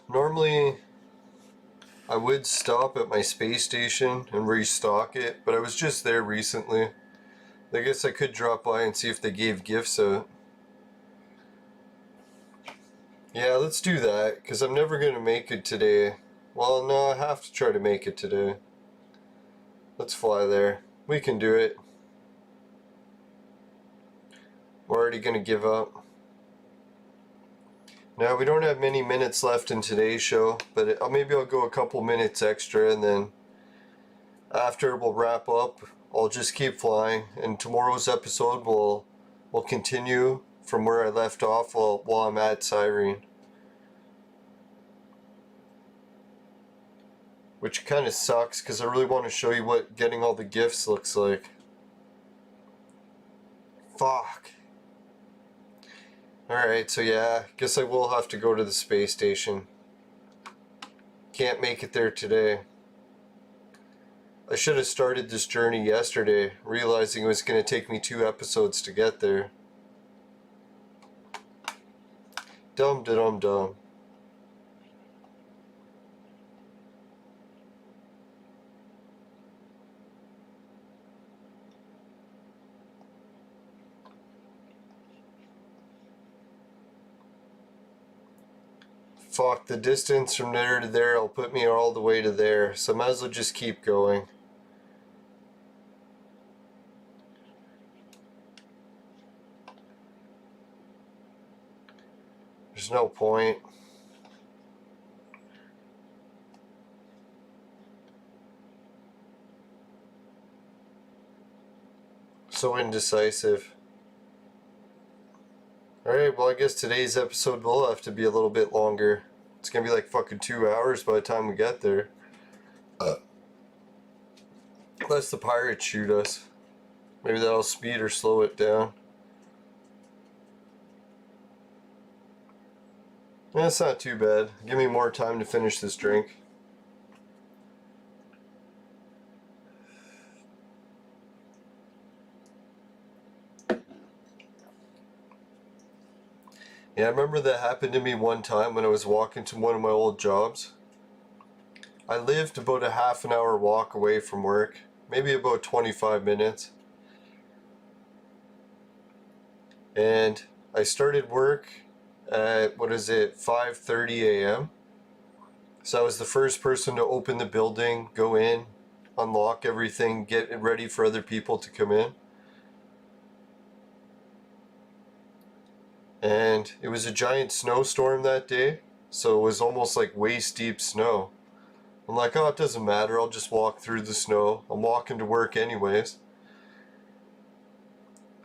Normally I would stop at my space station and restock it, but I was just there recently. I guess I could drop by and see if they gave gifts out. Yeah, let's do that, because I'm never going to make it today. Well, no, I have to try to make it today. Let's fly there. We can do it. We're already going to give up. Now, we don't have many minutes left in today's show, but maybe I'll go a couple minutes extra, and then after we'll wrap up. I'll just keep flying, and tomorrow's episode will continue from where I left off while I'm at Cyrene. Which kind of sucks, because I really want to show you what getting all the gifts looks like. Fuck. Alright, so yeah, guess I will have to go to the space station. Can't make it there today. I should have started this journey yesterday, realizing it was going to take me 2 episodes to get there. Dum-da-dum-dum. Fuck, the distance from there to there will put me all the way to there, so I might as well just keep going. There's no point. So indecisive. Alright, well I guess today's episode will have to be a little bit longer. It's gonna be like fucking 2 hours by the time we get there. Unless the pirates shoot us. Maybe that'll speed or slow it down. That's not too bad. Give me more time to finish this drink. Yeah, I remember that happened to me one time when I was walking to one of my old jobs. I lived about a half an hour walk away from work, maybe about 25 minutes. And I started work at, what is it, 5:30 a.m. So I was the first person to open the building, go in, unlock everything, get it ready for other people to come in. And it was a giant snowstorm that day, so it was almost like waist deep snow. I'm like, oh, it doesn't matter, I'll just walk through the snow. I'm walking to work anyways.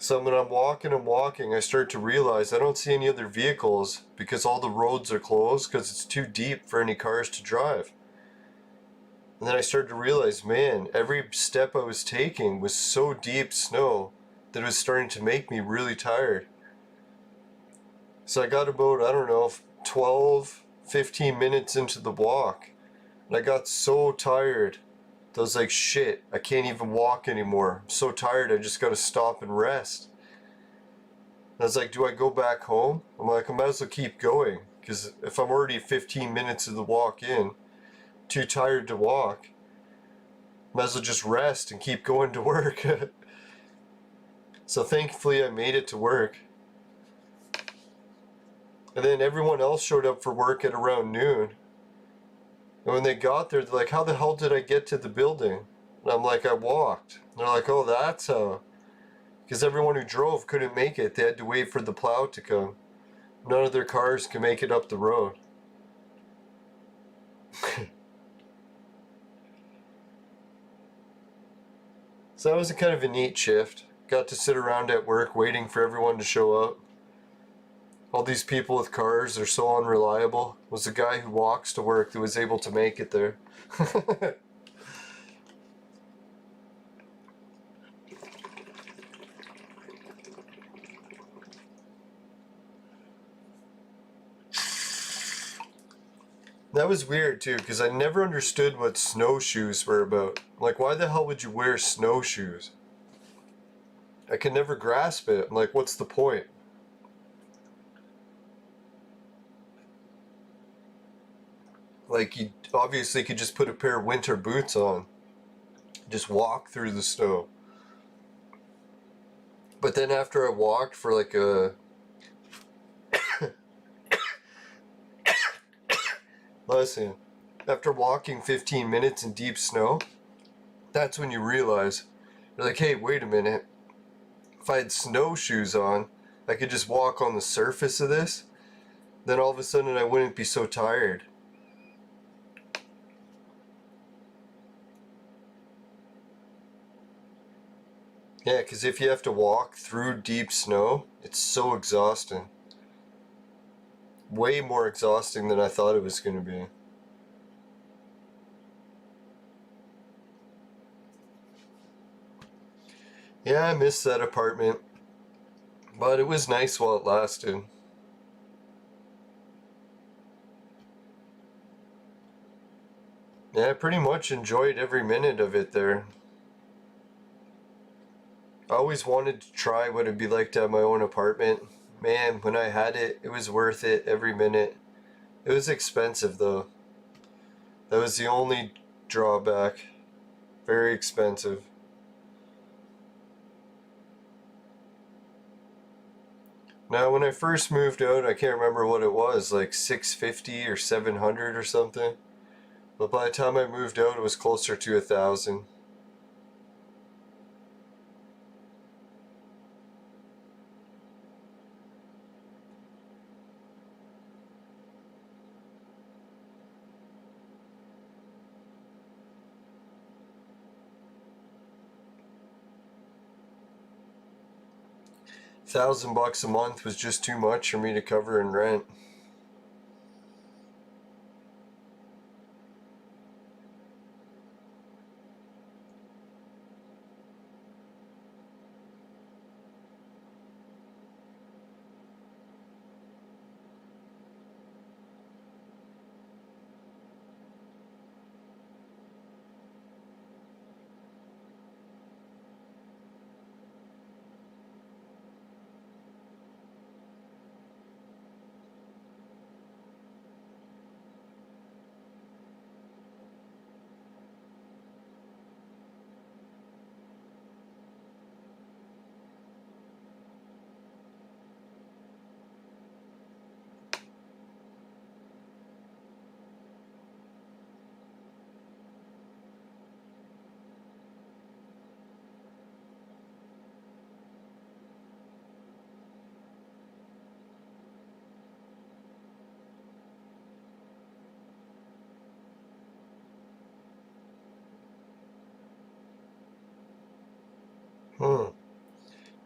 So when I'm walking, I start to realize I don't see any other vehicles because all the roads are closed because it's too deep for any cars to drive. And then I started to realize, man, every step I was taking was so deep snow that it was starting to make me really tired. So I got about, I don't know, 12, 15 minutes into the walk. And I got so tired. I was like, shit, I can't even walk anymore. I'm so tired, I just gotta stop and rest. And I was like, do I go back home? I'm like, I might as well keep going. Because if I'm already 15 minutes of the walk in, too tired to walk, might as well just rest and keep going to work. So thankfully I made it to work. And then everyone else showed up for work at around noon. And when they got there, they're like, how the hell did I get to the building? And I'm like, I walked. And they're like, oh, that's how. Because everyone who drove couldn't make it. They had to wait for the plow to come. None of their cars could make it up the road. So that was a kind of a neat shift. Got to sit around at work waiting for everyone to show up. All these people with cars are so unreliable. It was the guy who walks to work that was able to make it there. That was weird too, because I never understood what snowshoes were about. Like, why the hell would you wear snowshoes? I could never grasp it. I'm like, what's the point? Like, you obviously could just put a pair of winter boots on. Just walk through the snow. But then after I walked for like a... Listen, after walking 15 minutes in deep snow, that's when you realize, you're like, hey, wait a minute. If I had snowshoes on, I could just walk on the surface of this. Then all of a sudden I wouldn't be so tired. Yeah, because if you have to walk through deep snow, it's so exhausting. Way more exhausting than I thought it was going to be. Yeah, I missed that apartment. But it was nice while it lasted. Yeah, I pretty much enjoyed every minute of it there. I always wanted to try what it'd be like to have my own apartment. Man, when I had it, it was worth it every minute. It was expensive though. That was the only drawback. Very expensive. Now, when I first moved out, I can't remember what it was, like $650 or $700 or something. But by the time I moved out, it was closer to $1,000. $1,000 a month was just too much for me to cover in rent.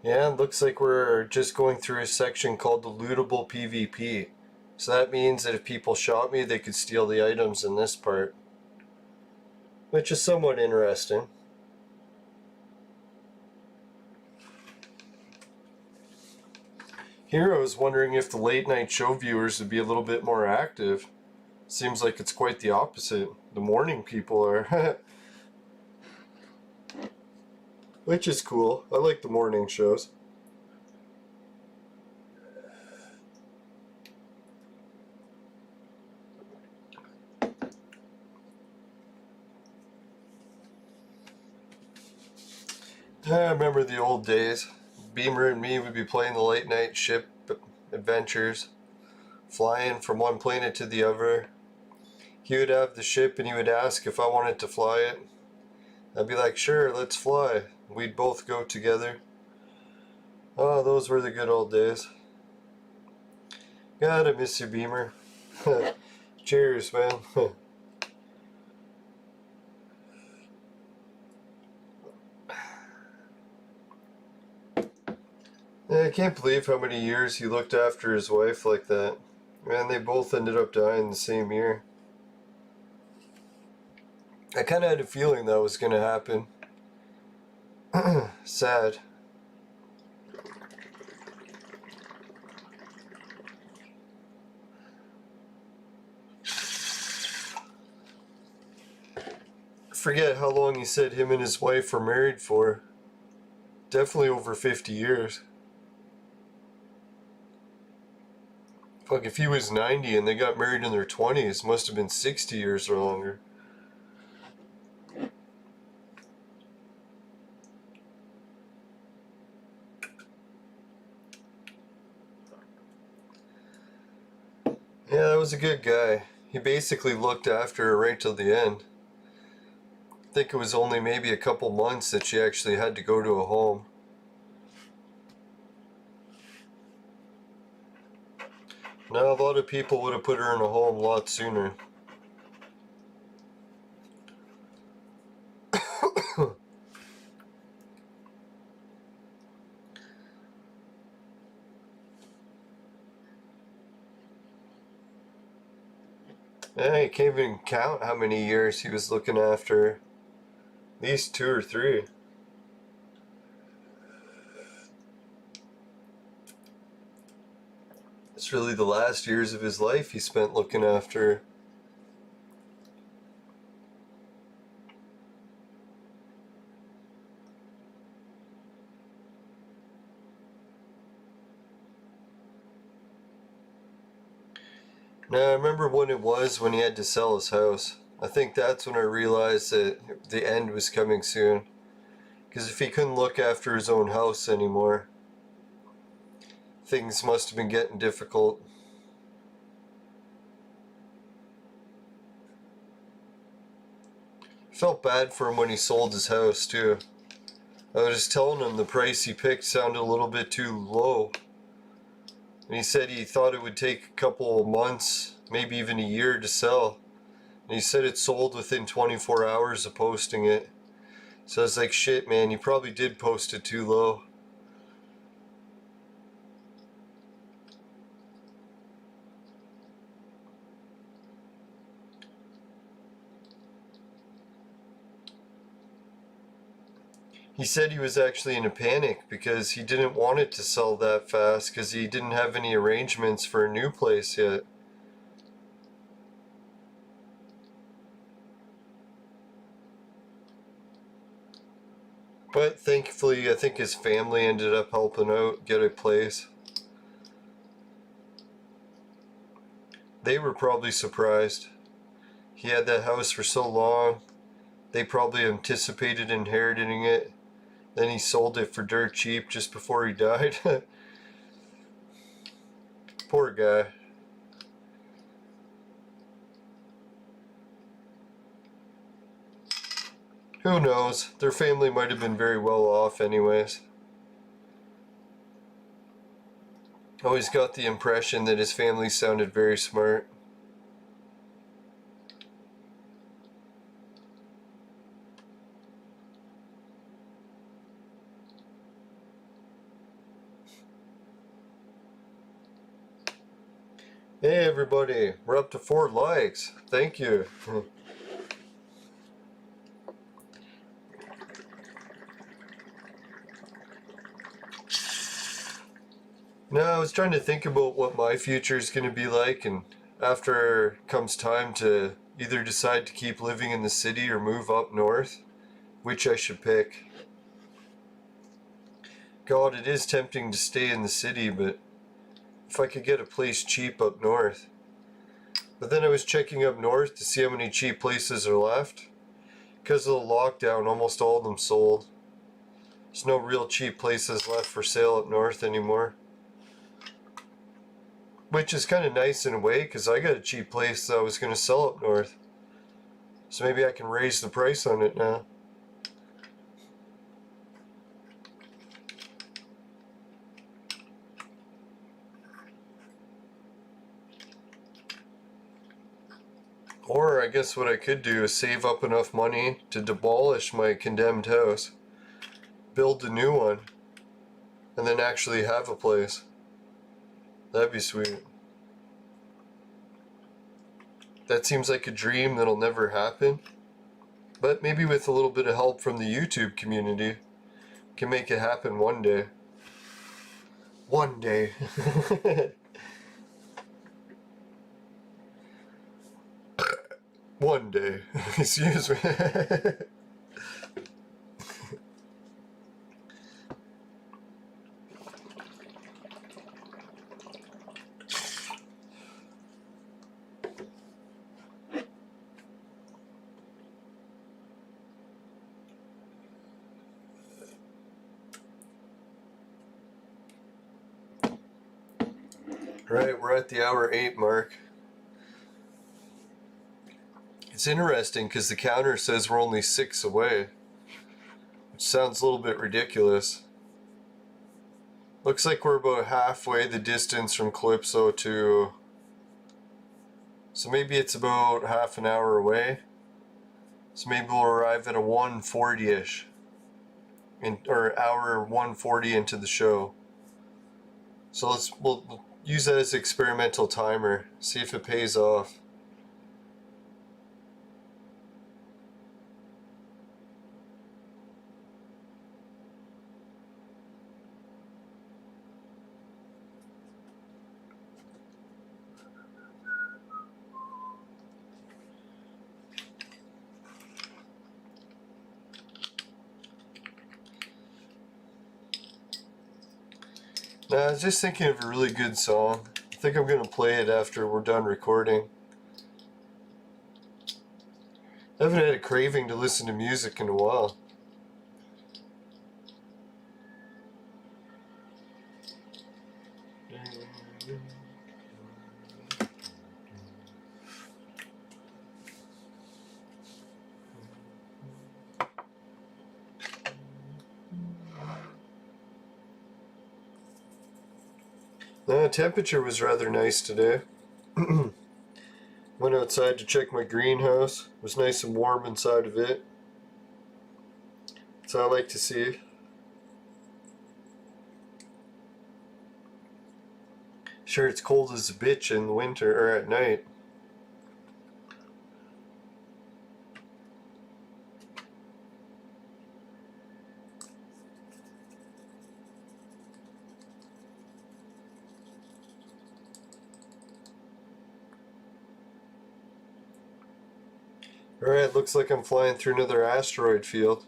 Yeah, it looks like we're just going through a section called the lootable PvP. So that means that if people shot me, they could steal the items in this part. Which is somewhat interesting. Here I was wondering if the late night show viewers would be a little bit more active. Seems like it's quite the opposite. The morning people are. Which is cool. I like the morning shows. I remember the old days. Beamer and me would be playing the late night ship adventures, flying from one planet to the other. He would have the ship and he would ask if I wanted to fly it. I'd be like, sure, let's fly. We'd both go together. Oh, those were the good old days. God, I miss you, Beamer. Cheers, man. Yeah, I can't believe how many years he looked after his wife like that. Man, they both ended up dying the same year. I kind of had a feeling that was going to happen. Sad. I forget how long he said him and his wife were married for. Definitely over 50 years. Fuck, if he was 90 and they got married in their 20s, must have been 60 years or longer. Yeah, that was a good guy. He basically looked after her right till the end. I think it was only maybe a couple months that she actually had to go to a home. Now, a lot of people would have put her in a home a lot sooner. Yeah, you can't even count how many years he was looking after her. At least 2 or 3. It's really the last years of his life he spent looking after her. Now, I remember when it was when he had to sell his house. I think that's when I realized that the end was coming soon. Because if he couldn't look after his own house anymore, things must have been getting difficult. I felt bad for him when he sold his house, too. I was just telling him the price he picked sounded a little bit too low. And he said he thought it would take a couple of months, maybe even a year to sell. And he said it sold within 24 hours of posting it. So I was like, shit, man, you probably did post it too low. He said he was actually in a panic because he didn't want it to sell that fast because he didn't have any arrangements for a new place yet. But thankfully, I think his family ended up helping out get a place. They were probably surprised. He had that house for so long. They probably anticipated inheriting it. Then he sold it for dirt cheap just before he died. Poor guy. Who knows? Their family might have been very well off anyways. Always got the impression that his family sounded very smart. Hey everybody, we're up to 4 likes. Thank you. Now I was trying to think about what my future is going to be like, and after comes time to either decide to keep living in the city or move up north, which I should pick. God, it is tempting to stay in the city, but if I could get a place cheap up north. But then I was checking up north to see how many cheap places are left. Because of the lockdown, almost all of them sold. There's no real cheap places left for sale up north anymore. Which is kind of nice in a way, because I got a cheap place that I was going to sell up north. So maybe I can raise the price on it now. Or I guess what I could do is save up enough money to demolish my condemned house, build a new one, and then actually have a place. That'd be sweet. That seems like a dream that'll never happen, but maybe with a little bit of help from the YouTube community, can make it happen one day. One day. One day. Excuse me. Right, we're at the hour 8 mark. It's interesting because the counter says we're only 6 away, which sounds a little bit ridiculous. Looks like we're about halfway the distance from Calypso to... So maybe it's about half an hour away. So maybe we'll arrive at a 1:40-ish. Or hour 1:40 into the show. So we'll use that as an experimental timer. See if it pays off. Now, I was just thinking of a really good song. I think I'm going to play it after we're done recording. I haven't had a craving to listen to music in a while. The temperature was rather nice today. Went outside to check my greenhouse. It was nice and warm inside of it. That's what I like to see. Sure, it's cold as a bitch in the winter or at night. Alright, looks like I'm flying through another asteroid field.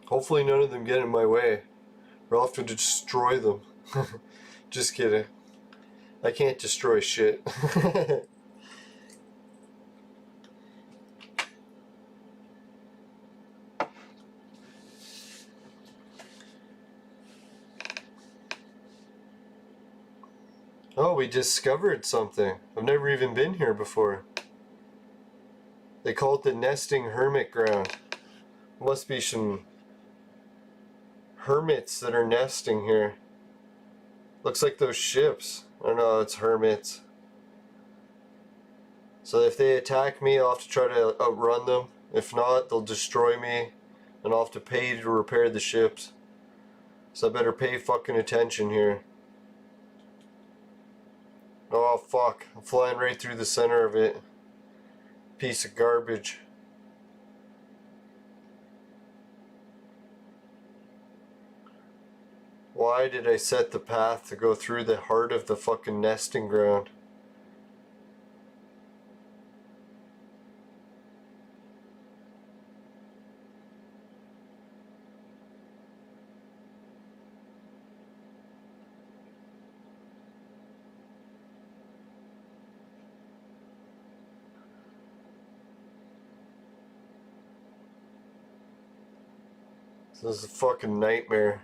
Hopefully none of them get in my way, or I'll have to destroy them. Just kidding. I can't destroy shit. Oh, we discovered something. I've never even been here before. They call it the nesting hermit ground. Must be some hermits that are nesting here. Looks like those ships. I don't know, it's hermits. So if they attack me, I'll have to try to outrun them. If not, they'll destroy me, and I'll have to pay to repair the ships. So I better pay fucking attention here. Oh fuck, I'm flying right through the center of it. Piece of garbage. Why did I set the path to go through the heart of the fucking nesting ground? This is a fucking nightmare.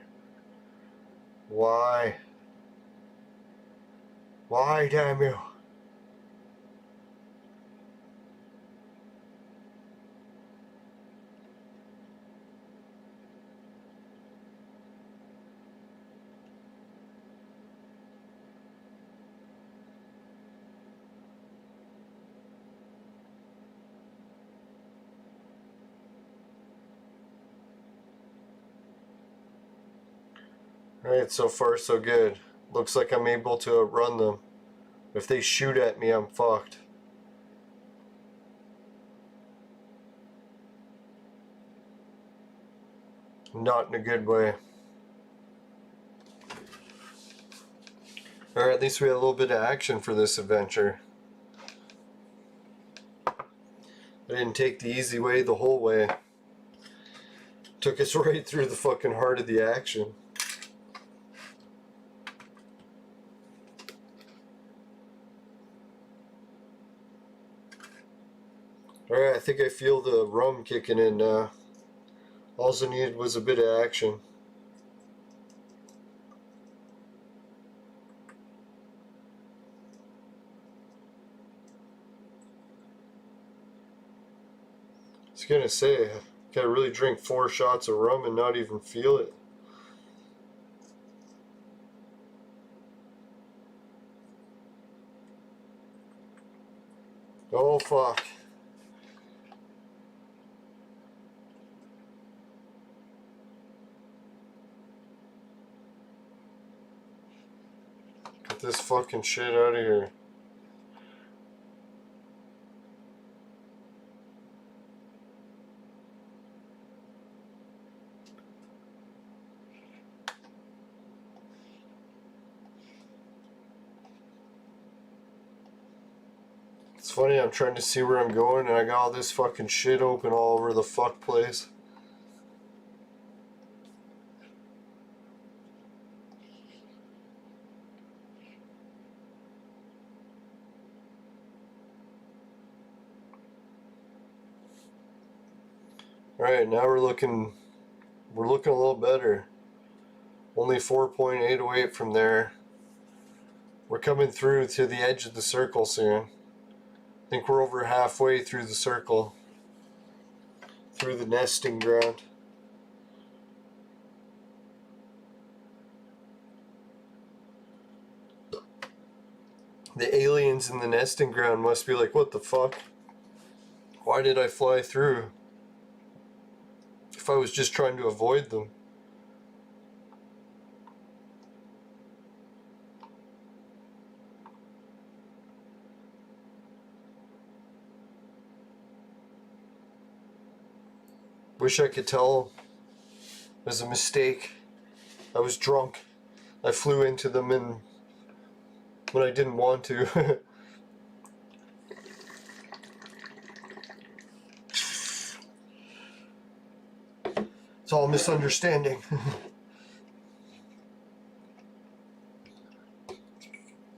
Why? Why, damn you? Alright, so far so good. Looks like I'm able to outrun them. If they shoot at me, I'm fucked. Not in a good way. Alright, at least we had a little bit of action for this adventure. I didn't take the easy way the whole way. Took us right through the fucking heart of the action. Alright, I think I feel the rum kicking in now. All I needed was a bit of action. I was gonna say, I gotta really drink 4 shots of rum and not even feel it. Oh fuck. Get this fucking shit out of here. It's funny, I'm trying to see where I'm going and I got all this fucking shit open all over the fuck place. Alright, now we're looking a little better. Only 4.808 from there. We're coming through to the edge of the circle soon. I think we're over halfway through the circle. Through the nesting ground. The aliens in the nesting ground must be like, what the fuck? Why did I fly through? If I was just trying to avoid them. Wish I could tell it was a mistake. I was drunk. I flew into them and when I didn't want to. It's all misunderstanding.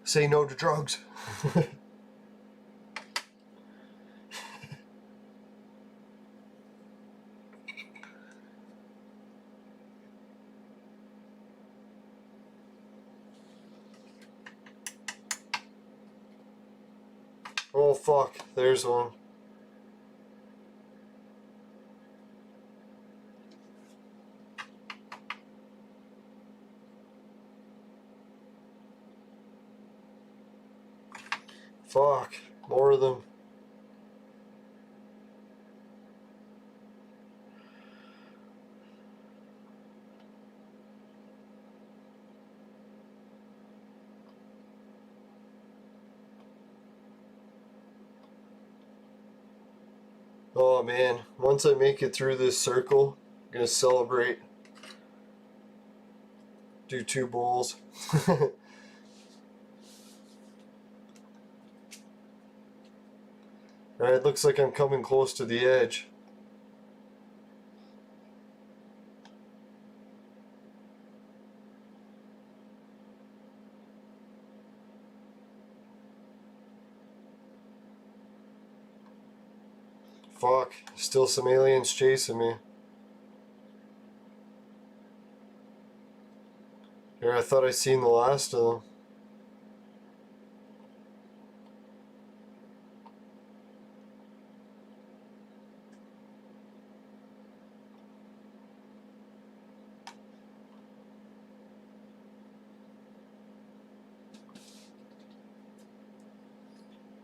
Say no to drugs. Oh fuck, there's one. Fuck, more of them. Oh man, once I make it through this circle, I'm gonna celebrate. Do 2 bowls. Alright, looks like I'm coming close to the edge. Fuck, still some aliens chasing me. Here, I thought I seen the last of them.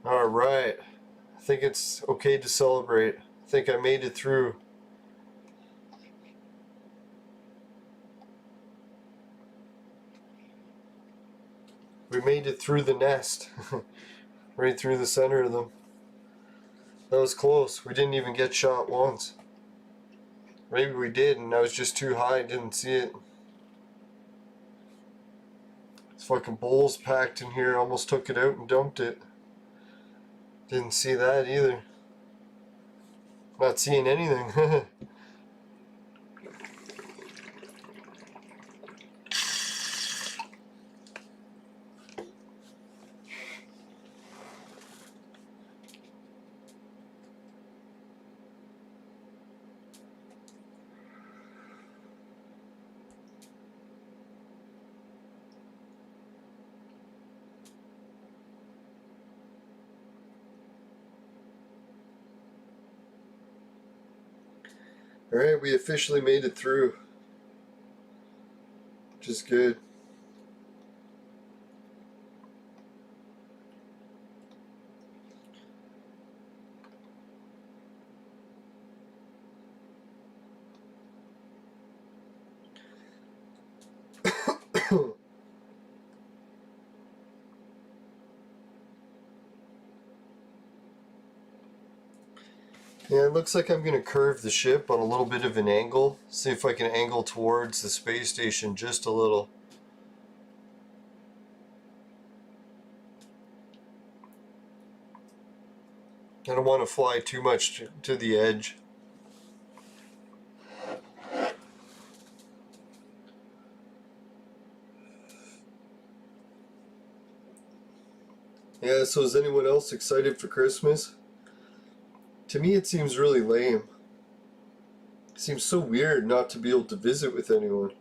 Alright, I think it's okay to celebrate. I think I made it through. We made it through the nest. Right through the center of them. That was close. We didn't even get shot once. Maybe we did and I was just too high, didn't see it. This fucking bowl's packed in here, almost took it out and dumped it. Didn't see that either. Not seeing anything. Alright, we officially made it through. Which is good. Yeah, it looks like I'm going to curve the ship on a little bit of an angle. See if I can angle towards the space station just a little. I don't want to fly too much to the edge. Yeah, so is anyone else excited for Christmas? To me it seems really lame. It seems so weird not to be able to visit with anyone.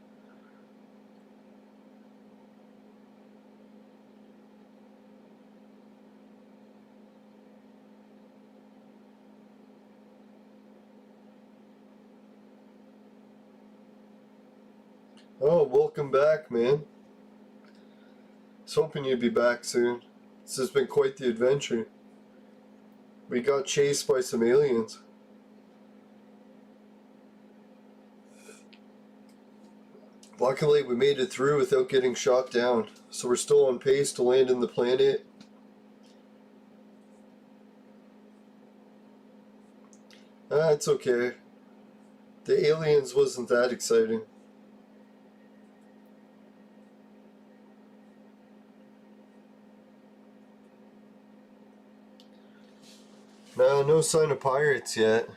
Oh, welcome back, man. I was hoping you'd be back soon. This has been quite the adventure. We got chased by some aliens. Luckily, we made it through without getting shot down, so we're still on pace to land in the planet. It's okay. The aliens wasn't that exciting. No sign of pirates yet.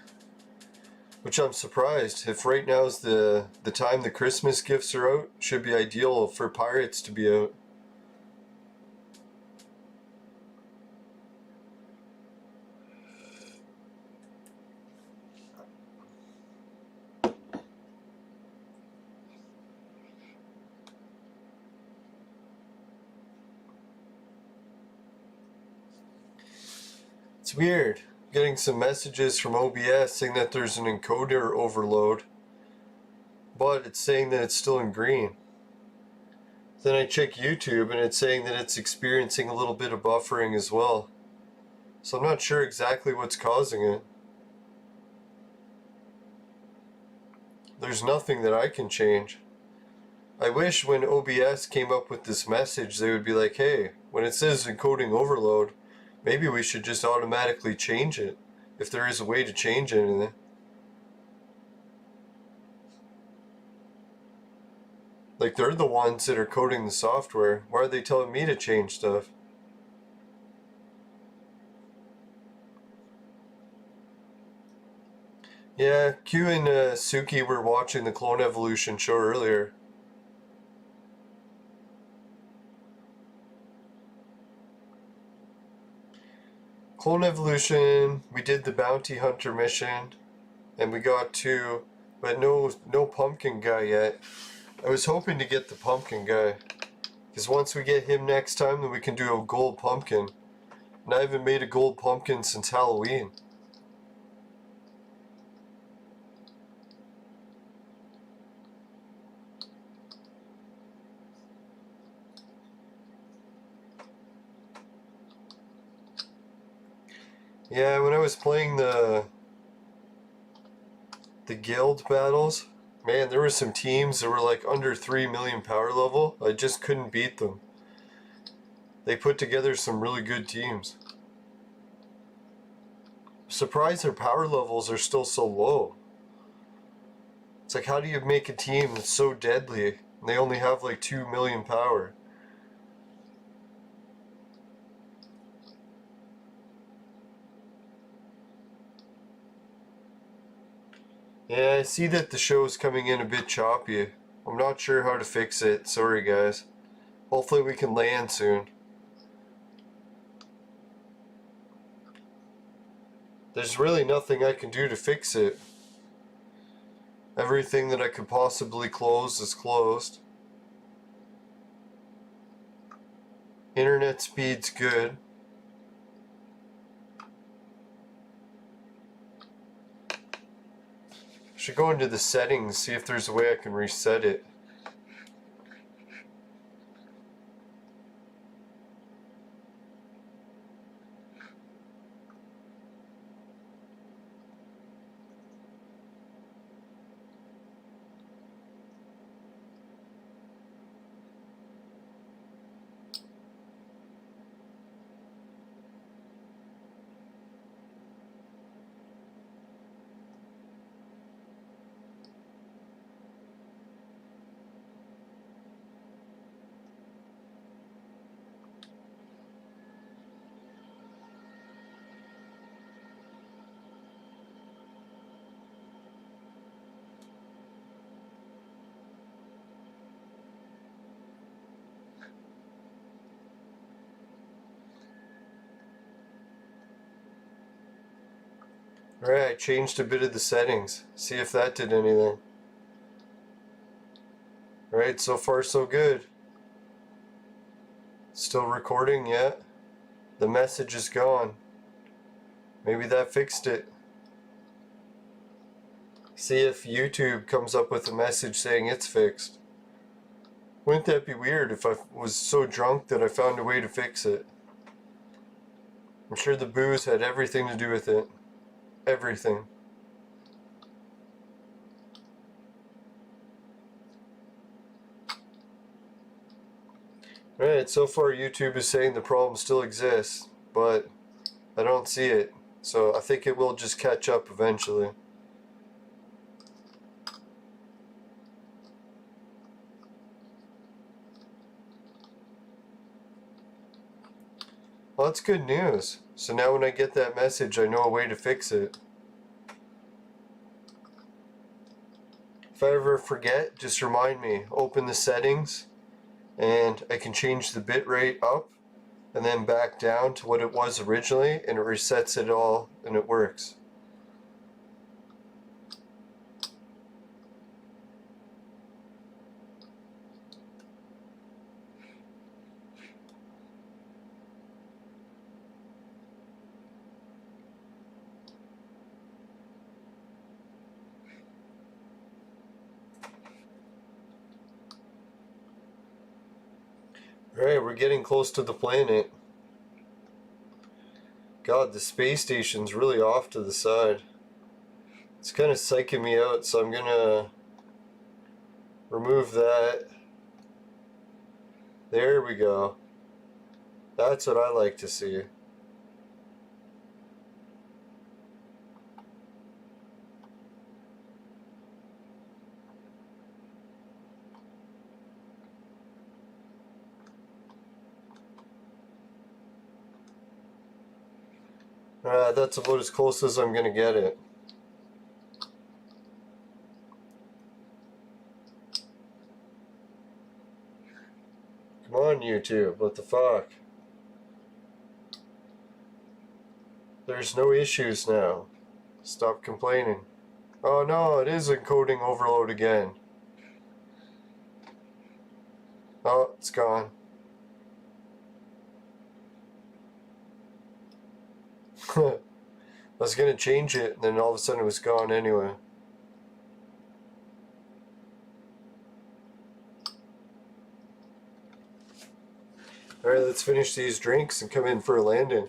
Which I'm surprised. If right now's the time the Christmas gifts are out, should be ideal for pirates to be out. It's weird. Getting some messages from OBS saying that there's an encoder overload, but it's saying that it's still in green. Then I check YouTube and it's saying that it's experiencing a little bit of buffering as well. So I'm not sure exactly what's causing it. There's nothing that I can change. I wish when OBS came up with this message they would be like, hey, when it says encoding overload, maybe we should just automatically change it. if there is a way to change anything. Like, they're the ones that are coding the software. Why are they telling me to change stuff? Yeah, Q and Suki were watching the Clone Evolution show earlier. Clone Evolution, we did the Bounty Hunter mission, and we got 2, but no pumpkin guy yet. I was hoping to get the pumpkin guy, because once we get him next time, then we can do a gold pumpkin. And I haven't made a gold pumpkin since Halloween. Yeah, when I was playing the guild battles, man, there were some teams that were like under 3 million power level. I just couldn't beat them. They put together some really good teams. I'm surprised their power levels are still so low. It's like, how do you make a team that's so deadly and they only have like 2 million power? Yeah, I see that the show is coming in a bit choppy. I'm not sure how to fix it. Sorry, guys. Hopefully we can land soon. There's really nothing I can do to fix it. Everything that I could possibly close is closed. Internet speed's good. Should go into the settings, see if there's a way I can reset it. Alright, I changed a bit of the settings. See if that did anything. Alright, so far so good. Still recording yet? The message is gone. Maybe that fixed it. See if YouTube comes up with a message saying it's fixed. Wouldn't that be weird if I was so drunk that I found a way to fix it? I'm sure the booze had everything to do with it. Everything. Alright, so far YouTube is saying the problem still exists, but I don't see it. So I think it will just catch up eventually. Well, that's good news. So now when I get that message, I know a way to fix it. If I ever forget, just remind me. Open the settings, and I can change the bitrate up and then back down to what it was originally, and it resets it all and it works. Alright, we're getting close to the planet. God, the space station's really off to the side. It's kind of psyching me out, so I'm gonna remove that. There we go. That's what I like to see. That's about as close as I'm gonna get it. Come on, YouTube, what the fuck? There's no issues now. Stop complaining. Oh no, it is encoding overload again. Oh, it's gone. I was gonna change it, and then all of a sudden it was gone anyway. Alright, let's finish these drinks and come in for a landing.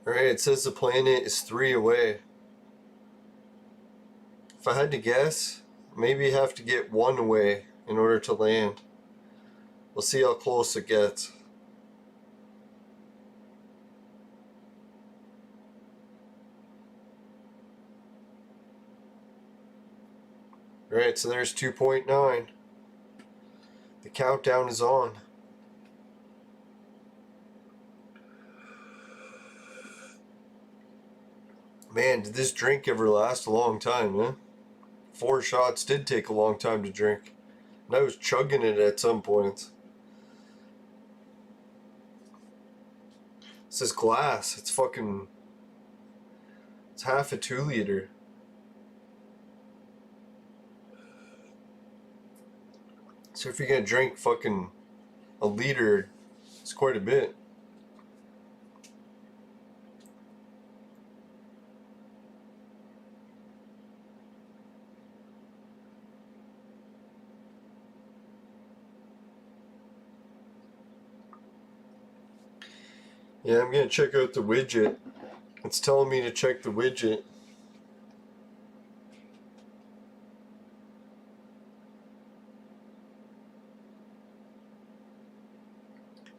Alright, it says the planet is 3 away. If I had to guess, maybe have to get 1 away in order to land. We'll see how close it gets. Alright, so there's 2.9. The countdown is on. Man, did this drink ever last a long time, huh? 4 shots did take a long time to drink. And I was chugging it at some points. This is glass. It's fucking... It's half a 2 liter. So if you're gonna drink fucking a liter, it's quite a bit. Yeah, I'm gonna check out the widget. It's telling me to check the widget.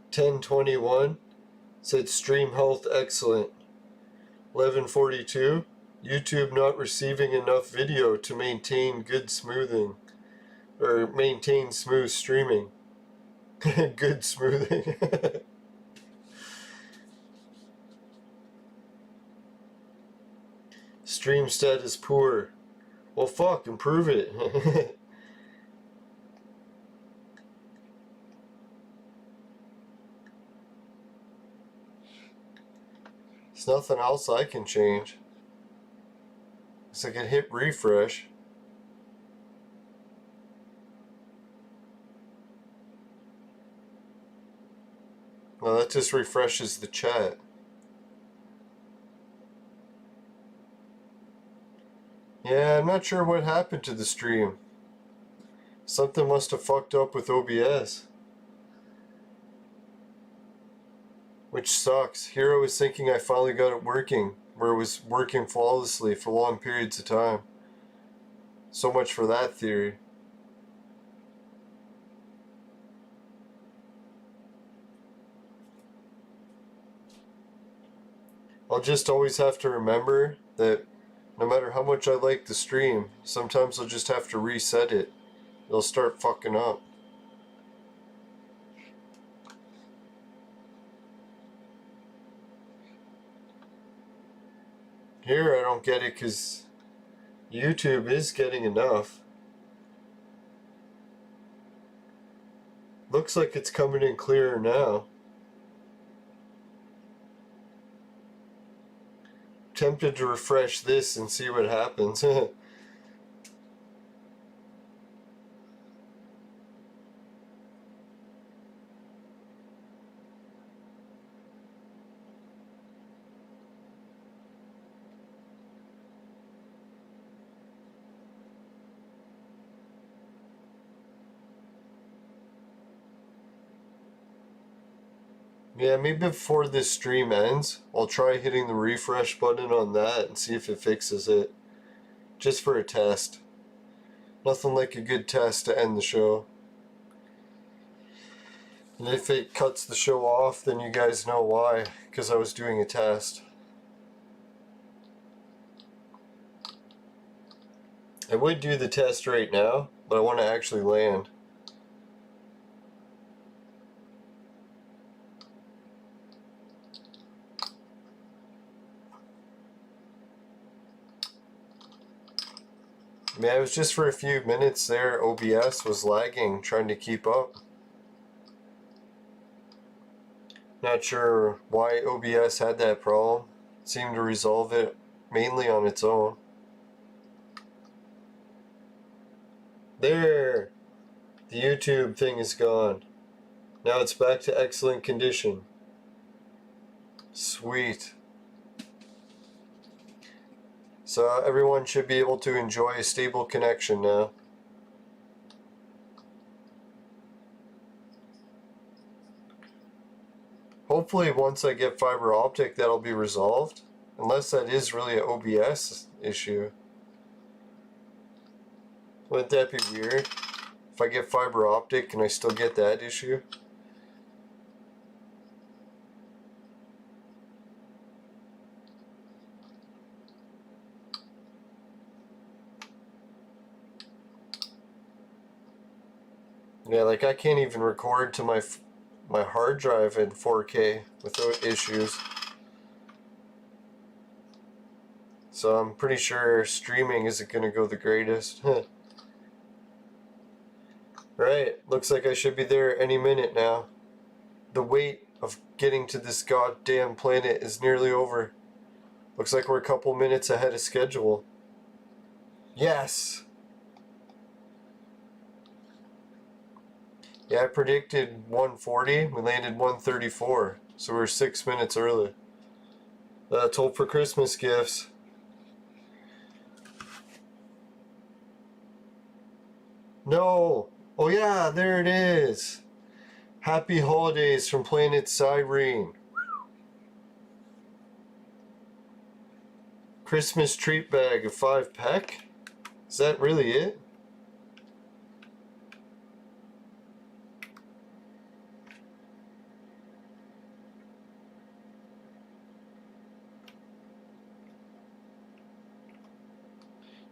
$10.21 said stream health excellent. 11:42 YouTube not receiving enough video to maintain good smoothing or maintain smooth streaming. Good smoothing. Stream status poor. Well, fuck, improve it. There's nothing else I can change. So I can hit refresh. Well, that just refreshes the chat. Yeah, I'm not sure what happened to the stream. Something must have fucked up with OBS. Which sucks. Here I was thinking I finally got it working, where it was working flawlessly for long periods of time. So much for that theory. I'll just always have to remember that no matter how much I like the stream, sometimes I'll just have to reset it. It'll start fucking up. Here I don't get it because YouTube is getting enough. Looks like it's coming in clearer now. Tempted to refresh this and see what happens. Yeah, maybe before this stream ends, I'll try hitting the refresh button on that and see if it fixes it. Just for a test. Nothing like a good test to end the show. And if it cuts the show off, then you guys know why, because I was doing a test. I would do the test right now, but I want to actually land. I mean, it was just for a few minutes there, OBS was lagging, trying to keep up. Not sure why OBS had that problem. It seemed to resolve it mainly on its own. There! The YouTube thing is gone. Now it's back to excellent condition. Sweet. So everyone should be able to enjoy a stable connection now. Hopefully once I get fiber optic that'll be resolved. Unless that is really an OBS issue. Wouldn't that be weird? If I get fiber optic, can I still get that issue? Yeah, like I can't even record to my hard drive in 4K without issues. So I'm pretty sure streaming isn't going to go the greatest. Right, looks like I should be there any minute now. The wait of getting to this goddamn planet is nearly over. Looks like we're a couple minutes ahead of schedule. Yes! Yeah, I predicted 140. We landed 134. So we're 6 minutes early. That's hope for Christmas gifts. No! Oh yeah, there it is! Happy holidays from Planet Cyrene. Christmas treat bag of 5 peck? Is that really it?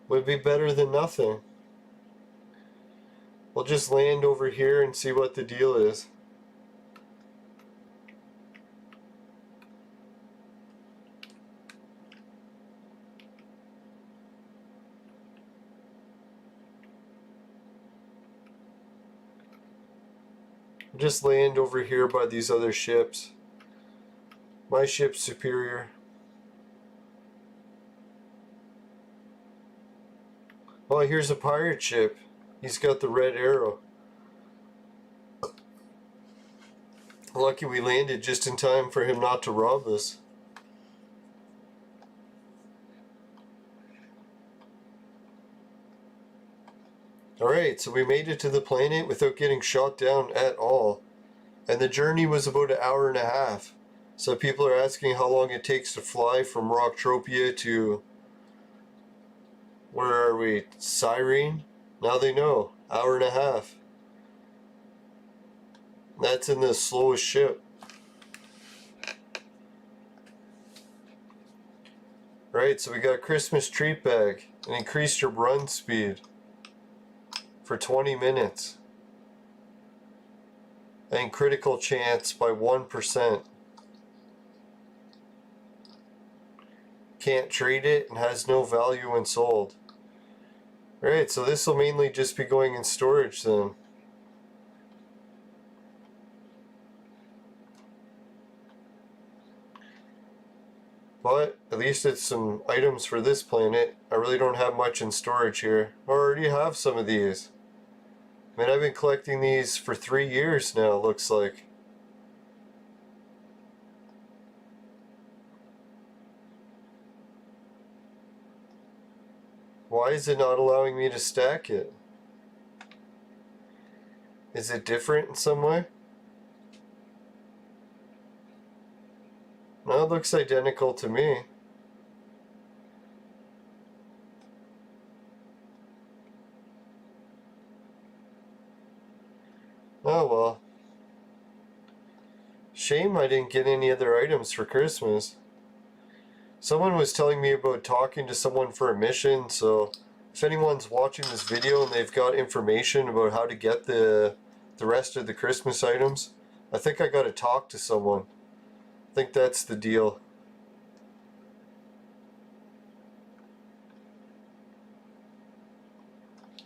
Would be better than nothing. We'll just land over here and see what the deal is. Just land over here by these other ships. My ship's superior. Oh, here's a pirate ship. He's got the red arrow. Lucky we landed just in time for him not to rob us. Alright, so we made it to the planet without getting shot down at all. And the journey was about an hour and a half. So people are asking how long it takes to fly from Rocktropia to... where are we? Cyrene? Now they know. Hour and a half. That's in the slowest ship. Right, so we got a Christmas treat bag. And increased your run speed. For 20 minutes. And critical chance by 1%. Can't trade it and has no value when sold. Right, so this will mainly just be going in storage then. But at least it's some items for this planet. I really don't have much in storage here. I already have some of these. I mean, I've been collecting these for 3 years now, looks like. Why is it not allowing me to stack it? Is it different in some way? No, it looks identical to me. Oh well. Shame I didn't get any other items for Christmas. Someone was telling me about talking to someone for a mission, so if anyone's watching this video and they've got information about how to get the rest of the Christmas items, I think I gotta talk to someone. I think that's the deal.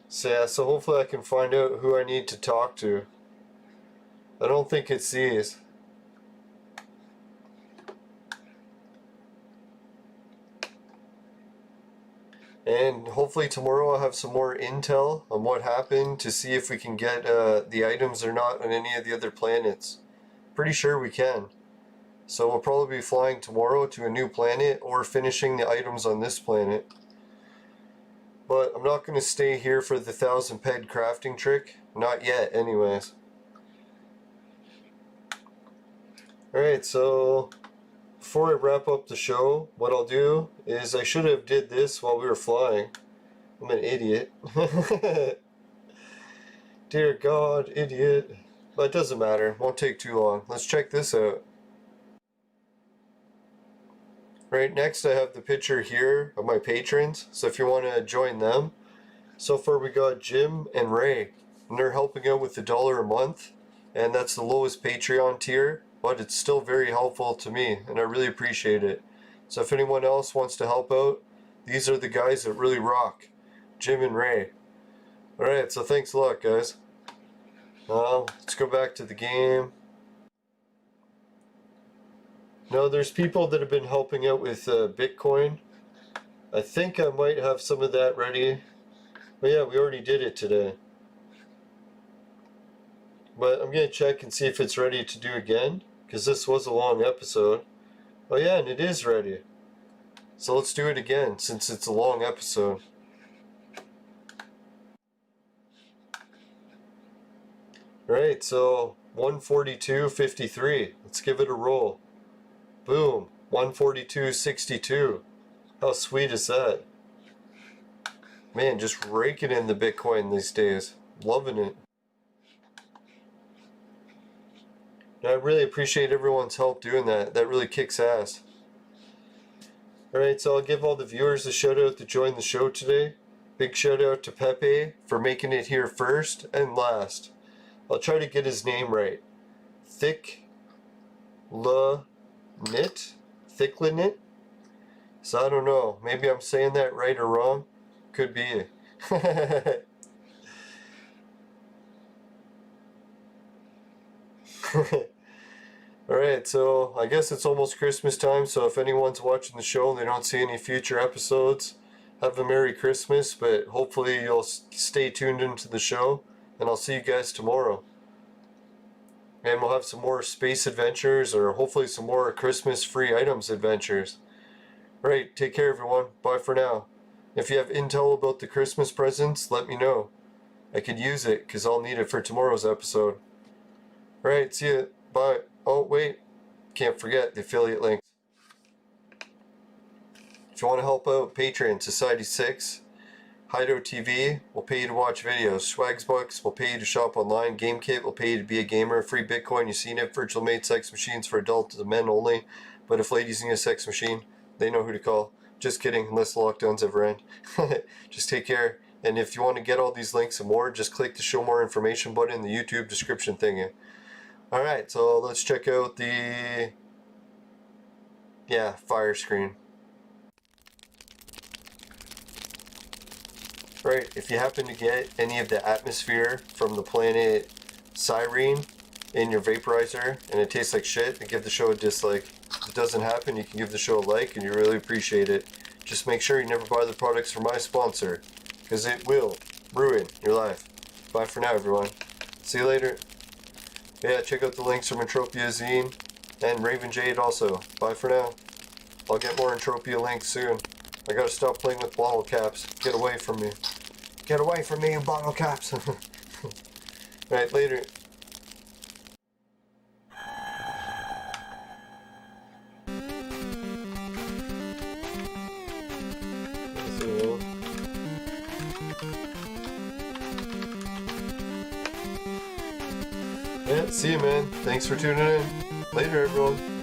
So yeah, so hopefully I can find out who I need to talk to. I don't think it's these. And hopefully tomorrow I'll have some more intel on what happened to see if we can get the items or not on any of the other planets. Pretty sure we can. So we'll probably be flying tomorrow to a new planet or finishing the items on this planet. But I'm not going to stay here for the 1,000 ped crafting trick. Not yet, anyways. Alright, so before I wrap up the show, what I'll do is I should have did this while we were flying. I'm an idiot. Dear God, idiot. But it doesn't matter. Won't take too long. Let's check this out. Right, next I have the picture here of my patrons. So if you want to join them. So far we got Jim and Ray. And they're helping out with $1 a month. And that's the lowest Patreon tier. But it's still very helpful to me. And I really appreciate it. So if anyone else wants to help out, these are the guys that really rock. Jim and Ray. Alright, so thanks a lot, guys. Let's go back to the game. No, there's people that have been helping out with Bitcoin. I think I might have some of that ready. But yeah, we already did it today. But I'm going to check and see if it's ready to do again. Because this was a long episode. Oh yeah, and it is ready. So let's do it again since it's a long episode. Alright, so 142.53. Let's give it a roll. Boom. 142.62. How sweet is that? Man, just raking in the Bitcoin these days. Loving it. And I really appreciate everyone's help doing that. That really kicks ass. Alright, so I'll give all the viewers a shout out to join the show today. Big shout out to Pepe for making it here first and last. I'll try to get his name right. Thicklinit? So I don't know. Maybe I'm saying that right or wrong. Could be. Alright, so I guess it's almost Christmas time, so if anyone's watching the show and they don't see any future episodes, have a Merry Christmas, but hopefully you'll stay tuned into the show, and I'll see you guys tomorrow. And we'll have some more space adventures, or hopefully some more Christmas free items adventures. Alright, take care everyone. Bye for now. If you have intel about the Christmas presents, let me know. I could use it, because I'll need it for tomorrow's episode. Alright, see ya. Bye. Oh, wait. Can't forget the affiliate links. If you want to help out, Patreon, Society 6, Hideout TV will pay you to watch videos. Swagsbucks will pay you to shop online. GameKit will pay you to be a gamer. Free Bitcoin, you've seen it. Virtual mate sex machines for adults and men only. But if ladies need a sex machine, they know who to call. Just kidding, unless the lockdowns ever end. Just take care. And if you want to get all these links and more, just click the show more information button in the YouTube description thingy. Alright, so let's check out the fire screen. Right, if you happen to get any of the atmosphere from the planet Cyrene in your vaporizer and it tastes like shit, then give the show a dislike. If it doesn't happen, you can give the show a like and you really appreciate it. Just make sure you never buy the products from my sponsor, because it will ruin your life. Bye for now, everyone. See you later. Yeah, check out the links from Entropia Zine and Raven Jade also. Bye for now. I'll get more Entropia links soon. I gotta stop playing with bottle caps. Get away from me. Get away from me, you bottle caps. Right, later. So, yeah, see you, man. Thanks for tuning in. Later, everyone.